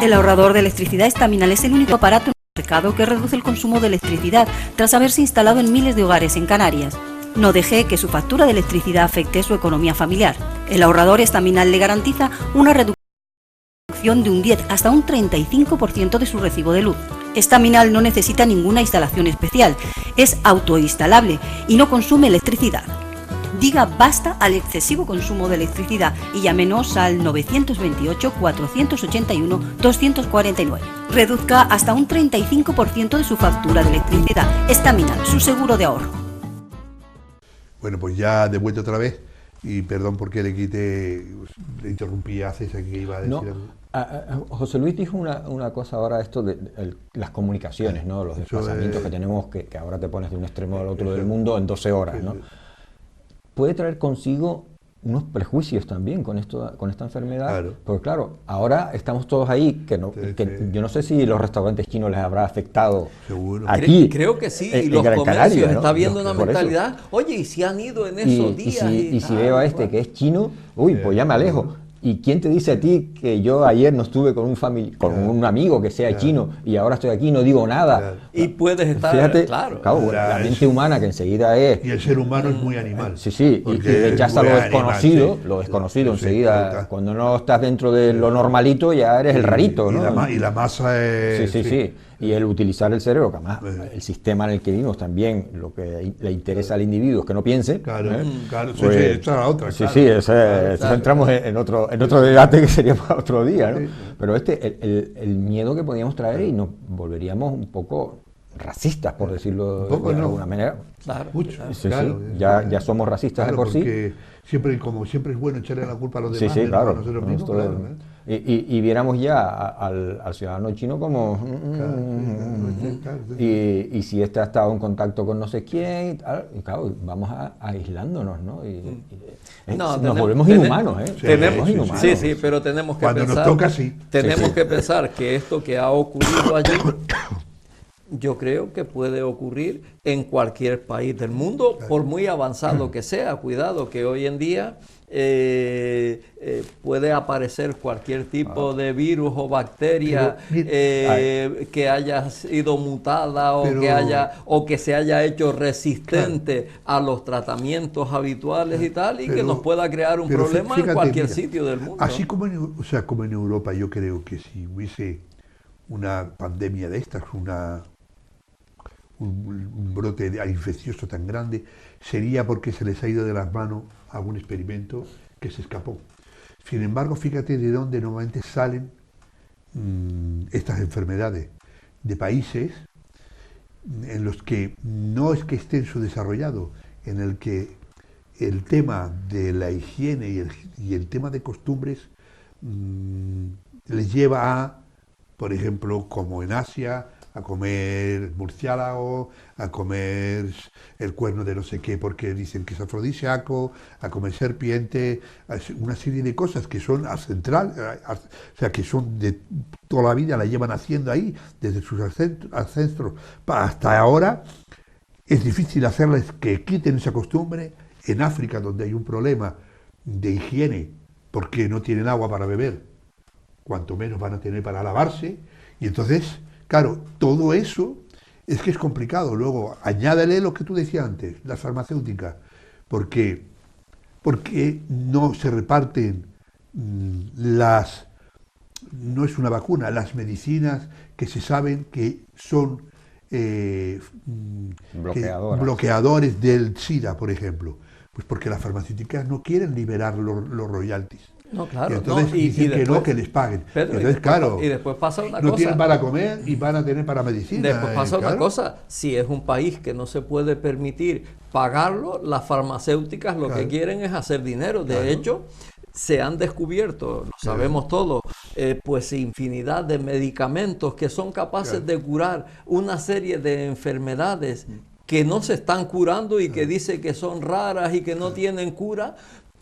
El ahorrador de electricidad Staminal es el único aparato en el mercado que reduce el consumo de electricidad tras haberse instalado en miles de hogares en Canarias. No deje que su factura de electricidad afecte su economía familiar. El ahorrador Staminal le garantiza una reducción de un 10 hasta un 35% de su recibo de luz. Staminal no necesita ninguna instalación especial, es autoinstalable y no consume electricidad. Diga basta al excesivo consumo de electricidad y llámenos al 928-481-249. Reduzca hasta un 35% de su factura de electricidad. Staminal, su seguro de ahorro. Bueno, pues ya de vuelta otra vez, y perdón porque le interrumpí a César que iba a decir algo. José Luis dijo una cosa ahora, esto de las comunicaciones, ¿no? Los desplazamientos que tenemos, que ahora te pones de un extremo al otro del mundo en 12 horas, ¿no? Puede traer consigo unos prejuicios también con esta enfermedad, claro. Porque claro, ahora estamos todos ahí, yo no sé si los restaurantes chinos les habrá afectado. Seguro. Aquí. Creo que sí, y los comercios, ¿no? Está viendo una mentalidad, oye, y si han ido en esos días. Y si veo a este que es chino, pues ya me alejo. ¿Y quién te dice a ti que yo ayer no estuve con un amigo que sea chino y ahora estoy aquí y no digo nada? Claro. Y puedes estar, Fíjate, claro. la mente humana que enseguida es... Y el ser humano es muy animal. Sí, sí, y Porque rechaza es lo muy desconocido, animal, sí. lo desconocido Sí, sí, enseguida. total. Cuando no estás dentro de lo normalito ya eres el rarito, Y ¿no? la masa es... Sí, sí, sí. Y el utilizar el cerebro, que además Sí. el sistema en el que vivimos también, lo que le interesa al individuo es que no piense. Claro, claro, sí, Pues, sí, esa es la otra. Sí, claro. sí, eso entramos en otro debate que sería para otro día, ¿no? Sí. Pero el miedo que podíamos traer y nos volveríamos un poco racistas, por decirlo Un poco, de ¿no? alguna manera. Claro, Mucho, claro. Sí, claro. sí, ya somos racistas de por sí. Porque siempre es bueno echarle la culpa a los Sí, demás, sí, menos claro. a nosotros mismos, Esto es- claro, ¿eh? y viéramos ya al ciudadano chino como... Claro, Y si este ha estado en contacto con no sé quién y tal, y claro, vamos aislándonos, ¿no? No, nos volvemos inhumanos, ¿eh? Sí, Nos volvemos sí, inhumanos. Sí, sí, pero tenemos que Cuando nos pensar, toca, sí. tenemos Sí, sí. que pensar que esto que ha ocurrido allí, yo creo que puede ocurrir en cualquier país del mundo, por muy avanzado que sea. Cuidado, que hoy en día puede aparecer cualquier tipo de virus o bacteria Pero, que haya sido mutada o Pero- que se haya hecho resistente a los tratamientos habituales y tal, y que Pero- nos pueda crear un pero problema en fíjate, cualquier mira, sitio del mundo. Así como como en Europa, yo creo que si hubiese una pandemia de estas, un brote infeccioso tan grande, sería porque se les ha ido de las manos algún experimento que se escapó. Sin embargo, fíjate de dónde normalmente salen estas enfermedades, de países en los que no es que estén subdesarrollados, en el que el tema de la higiene y el tema de costumbres les lleva a, por ejemplo, como en Asia, a comer murciélago, a comer el cuerno de no sé qué porque dicen que es afrodisíaco, a comer serpiente, una serie de cosas que son ancestral, o sea, que son de toda la vida, la llevan haciendo ahí, desde sus ancestros hasta ahora. Es difícil hacerles que quiten esa costumbre. En África, donde hay un problema de higiene, porque no tienen agua para beber, cuanto menos van a tener para lavarse, y entonces, claro, todo eso es que es complicado. Luego, añádale lo que tú decías antes, las farmacéuticas, porque no se reparten no es una vacuna, las medicinas que se saben que son bloqueadores del SIDA, por ejemplo. Pues porque las farmacéuticas no quieren liberar los royalties. No, claro. Y entonces no, dicen que después, no, que les paguen. Pedro, Entonces, claro, y después pasa una no cosa. tienen para comer y van a tener para medicina. Después pasa una claro. cosa, si es un país que no se puede permitir pagarlo, las farmacéuticas lo que Claro. quieren es hacer dinero. De Claro. hecho, se han descubierto, lo sabemos todos, pues infinidad de medicamentos que son capaces Claro. de curar una serie de enfermedades que no se están curando y que dice que son raras y que no tienen cura,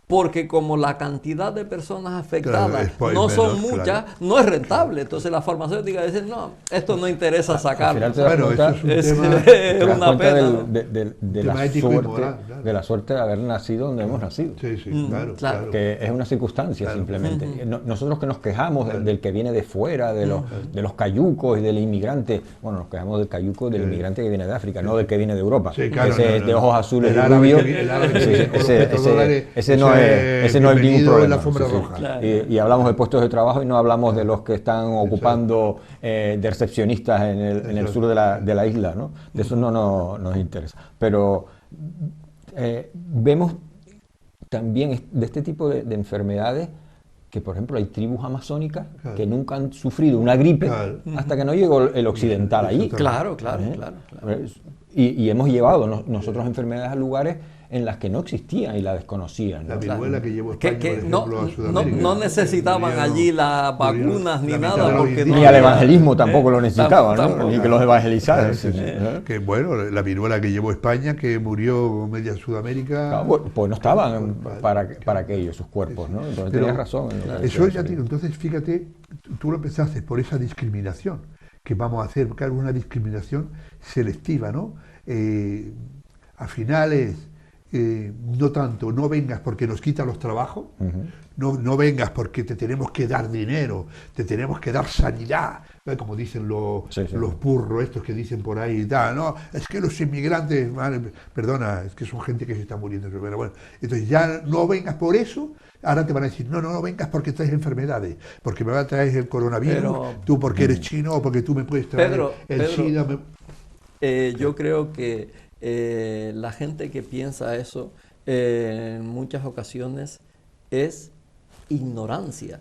porque como la cantidad de personas afectadas Claro, no son menos, muchas, claro. no es rentable. Entonces las farmacéuticas dicen, no, esto no interesa Al sacarlo. final te das Bueno, cuenta- eso Es es un tema... es te das una cuenta pena, ¿no? de Tema la ético y suerte, moral, claro. de la suerte de haber nacido donde hemos nacido. Sí, sí, claro. claro, claro. Que es una circunstancia Claro. simplemente. Nosotros que nos quejamos del que viene de fuera, de los cayucos y del inmigrante, bueno, nos quejamos del cayuco del inmigrante que viene de África, no del que viene de Europa. Sí, claro, Ese no. de ojos azules El y árabe rubio, que viene- el árabe que viene con los petrodólares, ese no es ningún bienvenido problema. en la alfombra roja. Claro. Y hablamos de puestos de trabajo y no hablamos de los que están ocupando de recepcionistas en el sur de la isla, ¿no? De eso no nos interesa. Pero vemos también de este tipo de enfermedades que, por ejemplo, hay tribus amazónicas Claro. que nunca han sufrido una gripe Claro. hasta que no llegó el occidental allí. Claro, claro, ¿Eh? claro. Y hemos llevado nosotros enfermedades a lugares en las que no existían y la desconocían, ¿no? La viruela que llevó Que, España, que por no, ejemplo, a no, Sudamérica. no necesitaban Murieron- allí las murieron vacunas ni la mitad nada de los porque no indígenas. Ni al había- evangelismo tampoco lo necesitaban, ¿no? tampoco. Ni que los evangelizaran. Sí, sí. ¿eh? Que bueno, la viruela que llevó España, que murió media Sudamérica. Claro, pues no estaban para aquello, sus cuerpos, ¿no? Entonces Pero tenías razón. en lo que Eso decías, ya sí. digo, entonces fíjate, tú lo pensaste por esa discriminación que vamos a hacer, claro, una discriminación selectiva, ¿no? A finales no tanto, no vengas porque nos quitan los trabajos, no vengas porque te tenemos que dar dinero, te tenemos que dar sanidad, ¿no? Como dicen los burros estos que dicen por ahí y tal, no, es que los inmigrantes, perdona, es que son gente que se está muriendo, pero bueno, entonces ya no vengas por eso. Ahora te van a decir, no vengas porque traes enfermedades, porque me va a traer el coronavirus, tú porque eres chino o porque tú me puedes traer el SIDA. Yo creo que la gente que piensa eso en muchas ocasiones es ignorancia.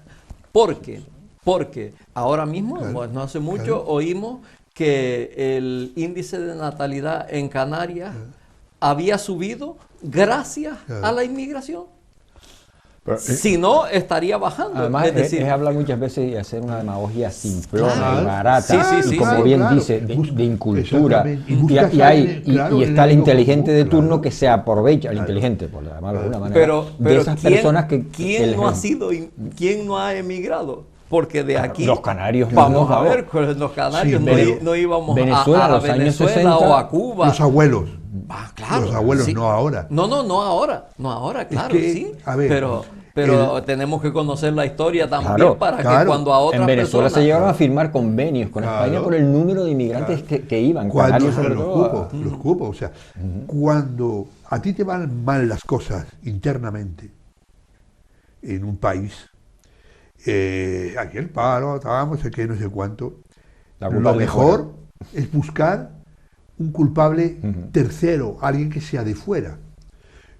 Porque ahora mismo, no hace mucho, oímos que el índice de natalidad en Canarias había subido gracias a la inmigración. Pero, si no, estaría bajando. Además, es hablar muchas veces y hacer una demagogia simplona y barata, y como bien dice, de incultura. Y está el inteligente de turno que se aprovecha, el inteligente, por llamarlo de alguna manera, de esas personas que... ¿Quién no ha emigrado? Porque de aquí... Los canarios vamos a ver, los canarios no íbamos Venezuela, a Venezuela o a Cuba. Los abuelos. Claro, los abuelos, no ahora. No ahora, claro, es que, sí. Pero tenemos que conocer la historia también para que cuando a otras en Venezuela personas... se llegaron a firmar convenios con España por el número de inmigrantes que iban. Los cupos, o sea, cuando a ti te van mal las cosas internamente en un país, aquí el paro, estábamos, sé qué, no sé cuánto, lo mejor es buscar un culpable tercero, alguien que sea de fuera.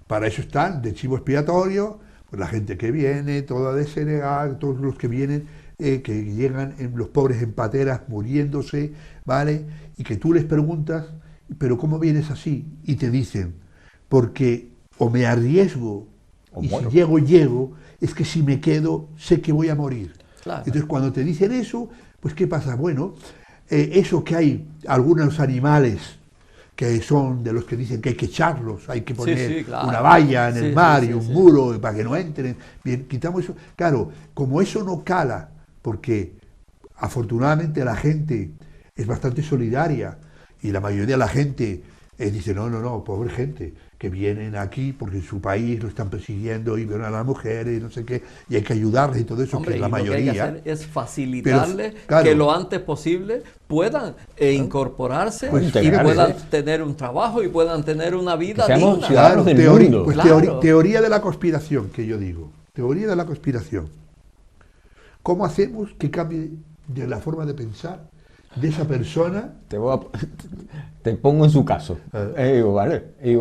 Para eso están de chivo expiatorio, pues la gente que viene, toda de Senegal, todos los que vienen, que llegan los pobres en pateras muriéndose, ¿vale? Y que tú les preguntas, ¿pero cómo vienes así? Y te dicen, porque o me arriesgo, y si llego, es que si me quedo, sé que voy a morir. Claro. Entonces cuando te dicen eso, pues ¿qué pasa? Bueno, eso que hay algunos animales que son de los que dicen que hay que echarlos, hay que poner una valla en el mar y un muro para que no entren, bien, quitamos eso. Claro, como eso no cala, porque afortunadamente la gente es bastante solidaria y la mayoría de la gente dice, no, pobre gente, que vienen aquí porque en su país lo están persiguiendo y ven a las mujeres y no sé qué, y hay que ayudarles y todo eso. Hombre, que la mayoría... Lo que hay que hacer es facilitarles que lo antes posible puedan incorporarse y puedan tener un trabajo y puedan tener una vida digna. Ciudadanos del mundo. Pues teoría de la conspiración, que yo digo. Teoría de la conspiración. ¿Cómo hacemos que cambie de la forma de pensar de esa persona? Te pongo en su caso. Digo,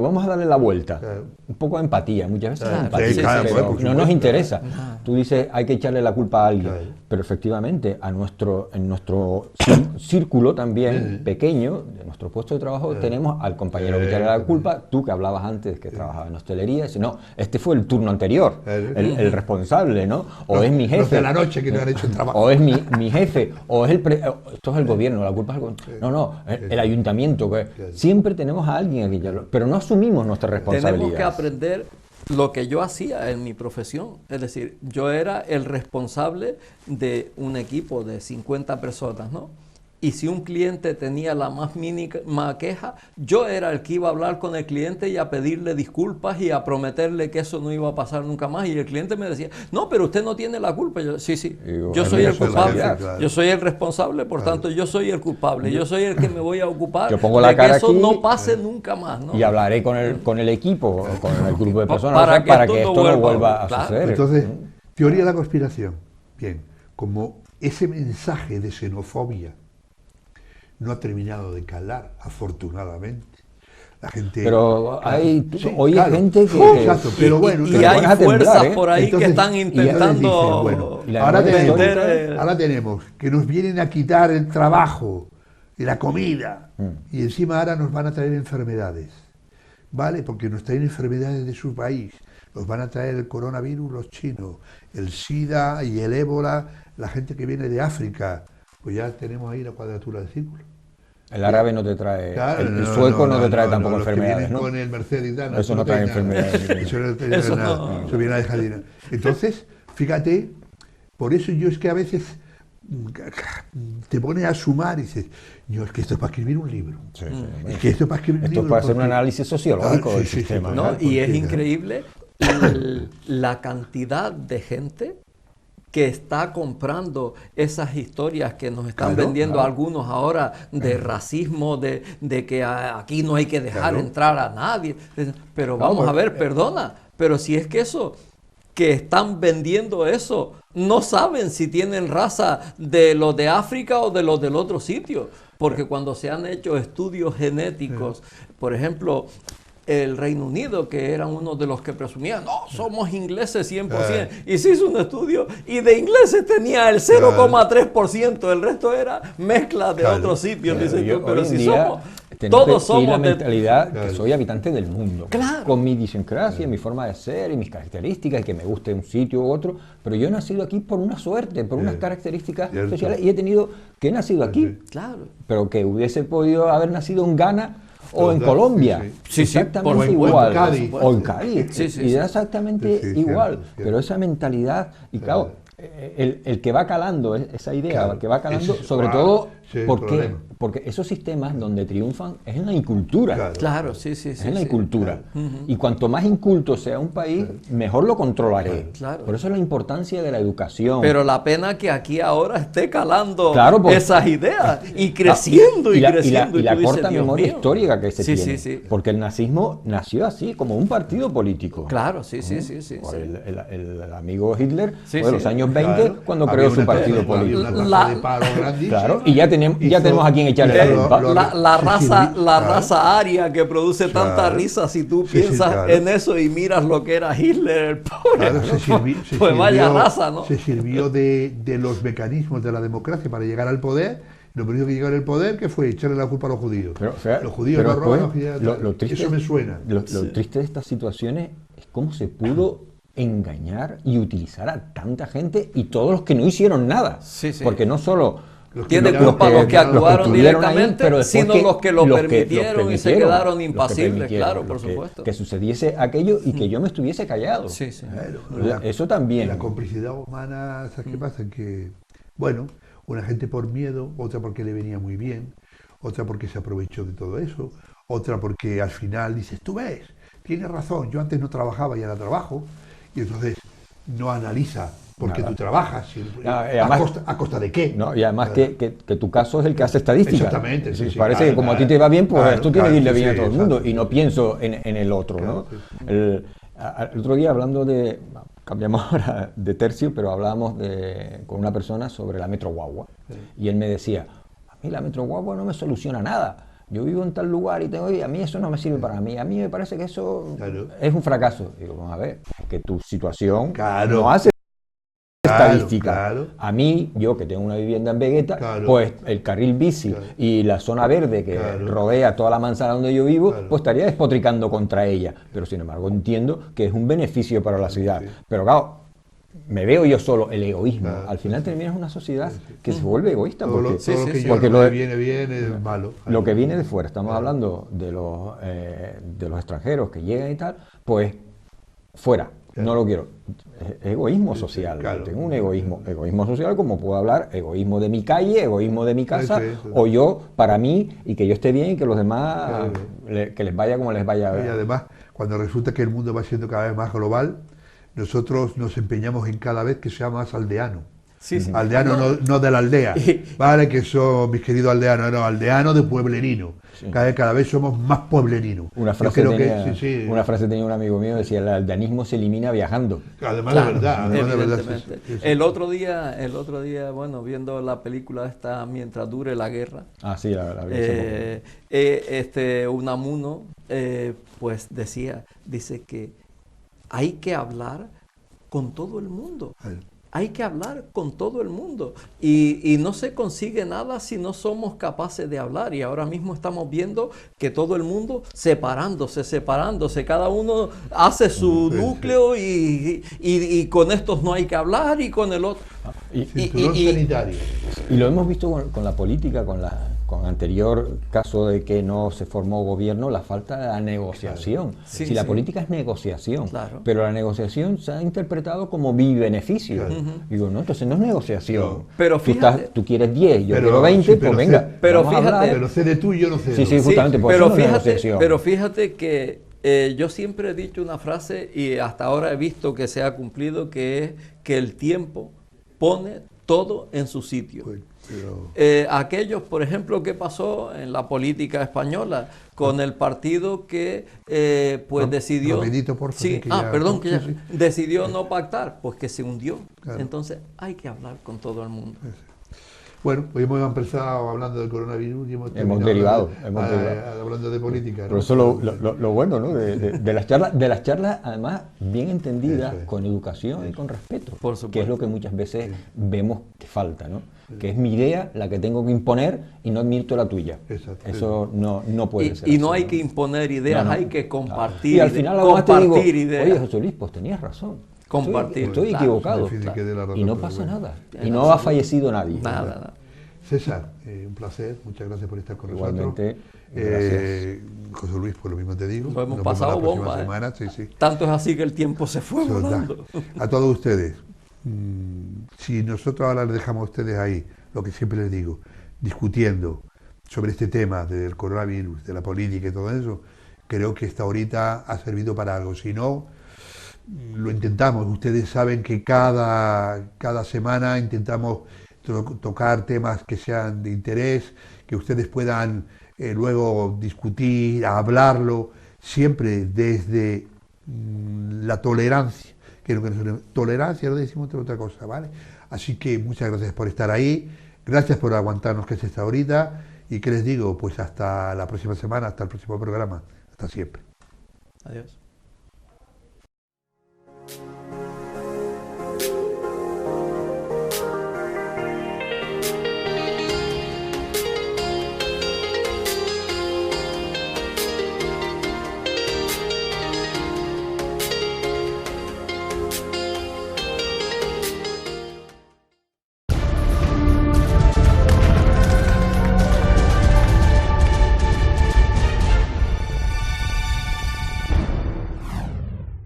vamos a darle la vuelta. Un poco de empatía, muchas veces no nos interesa. Tú dices, hay que echarle la culpa a alguien. Pero efectivamente, en nuestro círculo también pequeño, de nuestro puesto de trabajo, tenemos al compañero que echarle la culpa. Tú que hablabas antes, que trabajaba en hostelería, dices, no, este fue el turno anterior, el responsable, ¿no? O es mi jefe. Los de la noche que no han hecho el trabajo. O es mi jefe, o es esto es el gobierno, la culpa es el gobierno. No, el ayuntamiento. Siempre tenemos a alguien aquí, pero no asumimos nuestra responsabilidad. Tenemos que aprender lo que yo hacía en mi profesión. Es decir, yo era el responsable de un equipo de 50 personas, ¿no? Y si un cliente tenía la más mínima queja, yo era el que iba a hablar con el cliente y a pedirle disculpas y a prometerle que eso no iba a pasar nunca más. Y el cliente me decía, no, pero usted no tiene la culpa. Yo, sí, yo soy el culpable, yo soy el responsable, por tanto yo soy el culpable, yo soy el que me voy a ocupar de que eso no pase nunca más, ¿no? Y hablaré con el equipo, con el grupo de personas para que esto no vuelva a suceder. Entonces, teoría de la conspiración. Bien, como ese mensaje de xenofobia no ha terminado de calar, afortunadamente. La gente... Pero hoy hay gente que... Exacto, pero bueno... Y hay fuerzas por ahí que están intentando... Ahora tenemos que nos vienen a quitar el trabajo y la comida. Y encima ahora nos van a traer enfermedades. ¿Vale? Porque nos traen enfermedades de su país. Nos van a traer el coronavirus los chinos, el SIDA y el ébola, la gente que viene de África. Pues ya tenemos ahí la cuadratura del círculo. El árabe no te trae, el sueco no te trae tampoco enfermedades, ¿no? Con el Mercedes, eso no trae enfermedades. Eso no viene a dejar dinero. Entonces, fíjate, por eso yo es que a veces te pones a sumar y dices, yo, es que esto es para escribir un libro. Sí, Es que esto es para escribir un Esto libro. es para hacer un porque- análisis sociológico Ah, del sí, sí, sistema. sí, ¿no? claro, Y es porque- increíble la cantidad de gente que está comprando esas historias que nos están Claro, vendiendo claro. algunos ahora de racismo, de que aquí no hay que dejar Claro. entrar a nadie. Pero No, vamos a pero- ver, perdona, pero si es que eso, que están vendiendo eso, no saben si tienen raza de los de África o de los del otro sitio. Porque cuando se han hecho estudios genéticos, por ejemplo, el Reino Unido, que eran uno de los que presumían, no, somos ingleses 100%, y se hizo un estudio y de ingleses tenía el 0,3%, el resto era mezcla de Claro, otros sitios. claro. Dices Yo tú, pero hoy en si día somos, tenemos todos que ir la somos de... mentalidad que Claro. soy habitante del mundo, Claro. con mi idiosincrasia, mi forma de ser y mis características, y que me guste un sitio u otro, pero yo he nacido aquí por una suerte, por unas características Cierto. sociales, y he nacido aquí, Claro. pero que hubiese podido haber nacido en Ghana o en Total, Colombia, sí, sí. exactamente por supuesto. igual, O en Cádiz. o en Cádiz, Sí, sí, y sí. era exactamente Sí, sí, igual, cierto, cierto. pero esa mentalidad, y claro, el que va calando esa idea, Claro, el que va calando, ese es- sobre ah, todo, ese es el ¿por qué? problema. Porque esos sistemas donde triunfan es en la incultura. Claro. Claro, sí, sí, Es sí. en la sí. incultura. Y cuanto más inculto sea un país, mejor lo controlaré. Claro. Por eso la importancia de la educación. Pero la pena que aquí ahora esté calando Claro, porque- esas ideas y creciendo y la, creciendo. y la tú dices, corta "Dios memoria mío". histórica que se Sí, tiene. sí, sí. Porque el nazismo nació así, como un partido político. Claro, sí, sí, sí, sí. Por sí. el amigo Hitler Sí, fue de los sí. años 20 Claro. cuando Había creó una su tasa- partido había político. una tasa La- de paro grandísima. Claro, y ya tenemos a quien echarle la Hizo- culpa. lo- La se raza, sirvió- la claro. raza aria que produce tanta Claro. risa, si tú Sí, sí, piensas claro. en eso y miras lo que era Hitler, el pobre. Claro, ¿no? se Pues vaya sirvió- raza, ¿no? Se sirvió de los mecanismos de la democracia para llegar al poder. Lo primero que llegó al poder, que fue echarle la culpa a los judíos. Pero, o sea, los judíos pero no roban, después, los judíos- lo triste, eso me suena. Lo triste de estas situaciones es cómo se pudo engañar y utilizar a tanta gente y todos los que no hicieron nada. Sí, sí. Porque no solo Tiene Los culpa los que actuaron estuvieron ahí, directamente, pero después sino los que lo permitieron y se quedaron los que impasibles, permitieron, claro, por los que- supuesto. Que sucediese aquello y que yo me estuviese callado. Sí, sí. Claro, Eso también. La complicidad humana, ¿sabes qué pasa? Que, bueno, una gente por miedo, otra porque le venía muy bien, otra porque se aprovechó de todo eso, otra porque al final dices, tú ves, tienes razón, yo antes no trabajaba y ahora trabajo, y entonces no analiza por qué Nada. tú trabajas, Nada, y además- a costa de qué. ¿No? Y además que tu caso es el que hace estdística. Exactamente, sí, sí, Parece claro, que como a ti claro. te va bien, pues Claro, tú tienes que irle claro, bien a sí, todo el mundo exacto. y no pienso en el otro. ¿no? Claro, sí, El otro día hablando cambiamos ahora de tercio, pero hablábamos con una persona sobre la Metro Guagua. Y él me decía, a mí la Metro Guagua no me soluciona nada. Yo vivo en tal lugar y a mí eso no me sirve para mí. A mí me parece que eso Claro. es un fracaso. Digo, vamos a ver, que tu situación Claro. no hace estadística. Claro. A mí, yo que tengo una vivienda en Vegueta, Claro. pues el carril bici Claro. y la zona verde que Claro. rodea toda la manzana donde yo vivo, Claro. pues estaría despotricando contra ella. Pero sin embargo entiendo que es un beneficio para la ciudad. sí. Pero claro, me veo yo solo el egoísmo. Claro. Al final terminas una sociedad que se vuelve egoísta Todo lo, porque, todo lo sí, que sí. yo porque no lo me de- viene es malo. lo que viene de fuera, estamos hablando de los extranjeros que llegan y tal, pues fuera, no lo quiero. Es egoísmo social. claro. Tengo un egoísmo social, como puedo hablar, egoísmo de mi calle, egoísmo de mi casa, Sí, sí. o yo para mí y que yo esté bien y que los demás Claro. que les vaya como les vaya. Y además, cuando resulta que el mundo va siendo cada vez más global, nosotros nos empeñamos en cada vez que sea más aldeano. Sí, sí. Aldeano no de la aldea, vale, que son mis queridos aldeanos, no, aldeano de pueblerino. Cada vez somos más pueblerinos. Una Yo frase, creo tenía, que, sí, sí. una frase tenía un amigo mío, decía, el aldeanismo se elimina viajando. Además Claro, de verdad, además de verdad. evidentemente. Sí, sí. El otro día, bueno, viendo la película esta Mientras dure la guerra, Ah, sí, la vi hace Unamuno, pues dice que hay que hablar con todo el mundo. Hay que hablar con todo el mundo y no se consigue nada si no somos capaces de hablar, y ahora mismo estamos viendo que todo el mundo separándose, cada uno hace su núcleo y con estos no hay que hablar y con el otro. Y- Cinturón sanitario. Y lo hemos visto con la política, con en anterior caso de que no se formó gobierno, la falta de la negociación. Sí, si la sí. política es negociación, Claro. pero la negociación se ha interpretado como mi-beneficio. Claro. Digo, no, entonces no es negociación. No. Pero tú, fíjate- tú quieres 10, yo Pero- quiero 20, sí, pero pues venga, sé- pero vamos a fíjate- hablar. Pero sé de tú y yo no sé de Sí, sí, tú. justamente, por eso no es negociación. pero fíjate que yo siempre he dicho una frase y hasta ahora he visto que se ha cumplido, que es que el tiempo pone todo en su sitio. Pues, pero- Aquellos, por ejemplo, que pasó en la política española con el partido que pues decidió... Rapidito, por favor, Sí, que ya- perdón, que sí, ya sí. decidió no pactar, pues que se hundió. Claro. Entonces hay que hablar con todo el mundo. Bueno, hoy hemos empezado hablando del coronavirus y hemos terminado derivado, hablando de política. Pero ¿no? eso lo bueno, ¿no? De las charlas, además, bien entendidas, Eso es. con educación y con respeto. Por supuesto. Que es lo que muchas veces vemos que falta, ¿no? Que es mi idea la que tengo que imponer y no admito la tuya. Exacto. Eso no puede ser Y así, no hay que imponer ideas, hay que compartir. Y al final además te digo, ideas. oye José Luis, pues tenías razón. Compartir, Estoy claro. equivocado. Es difícil que dé la razón, Y no pero pasa bueno. nada. Y no ha fallecido nadie. Nada. César, un placer, muchas gracias por estar con Igualmente, nosotros. José Luis, pues lo mismo te digo. Lo hemos Nos pasado vemos la próxima bomba, semana, sí, sí. Tanto es así que el tiempo se fue Eso es volando. verdad. A todos ustedes, si nosotros ahora les dejamos a ustedes ahí, lo que siempre les digo, discutiendo sobre este tema del coronavirus, de la política y todo eso, creo que esta horita ha servido para algo. Si no, lo intentamos. Ustedes saben que cada semana intentamos tocar temas que sean de interés, que ustedes puedan luego discutir, hablarlo, siempre desde la tolerancia. Creo que tolerancia no decimos otra cosa, ¿vale? Así que muchas gracias por estar ahí, gracias por aguantarnos que es esta horita, y que les digo, pues hasta la próxima semana, hasta el próximo programa, hasta siempre. Adiós.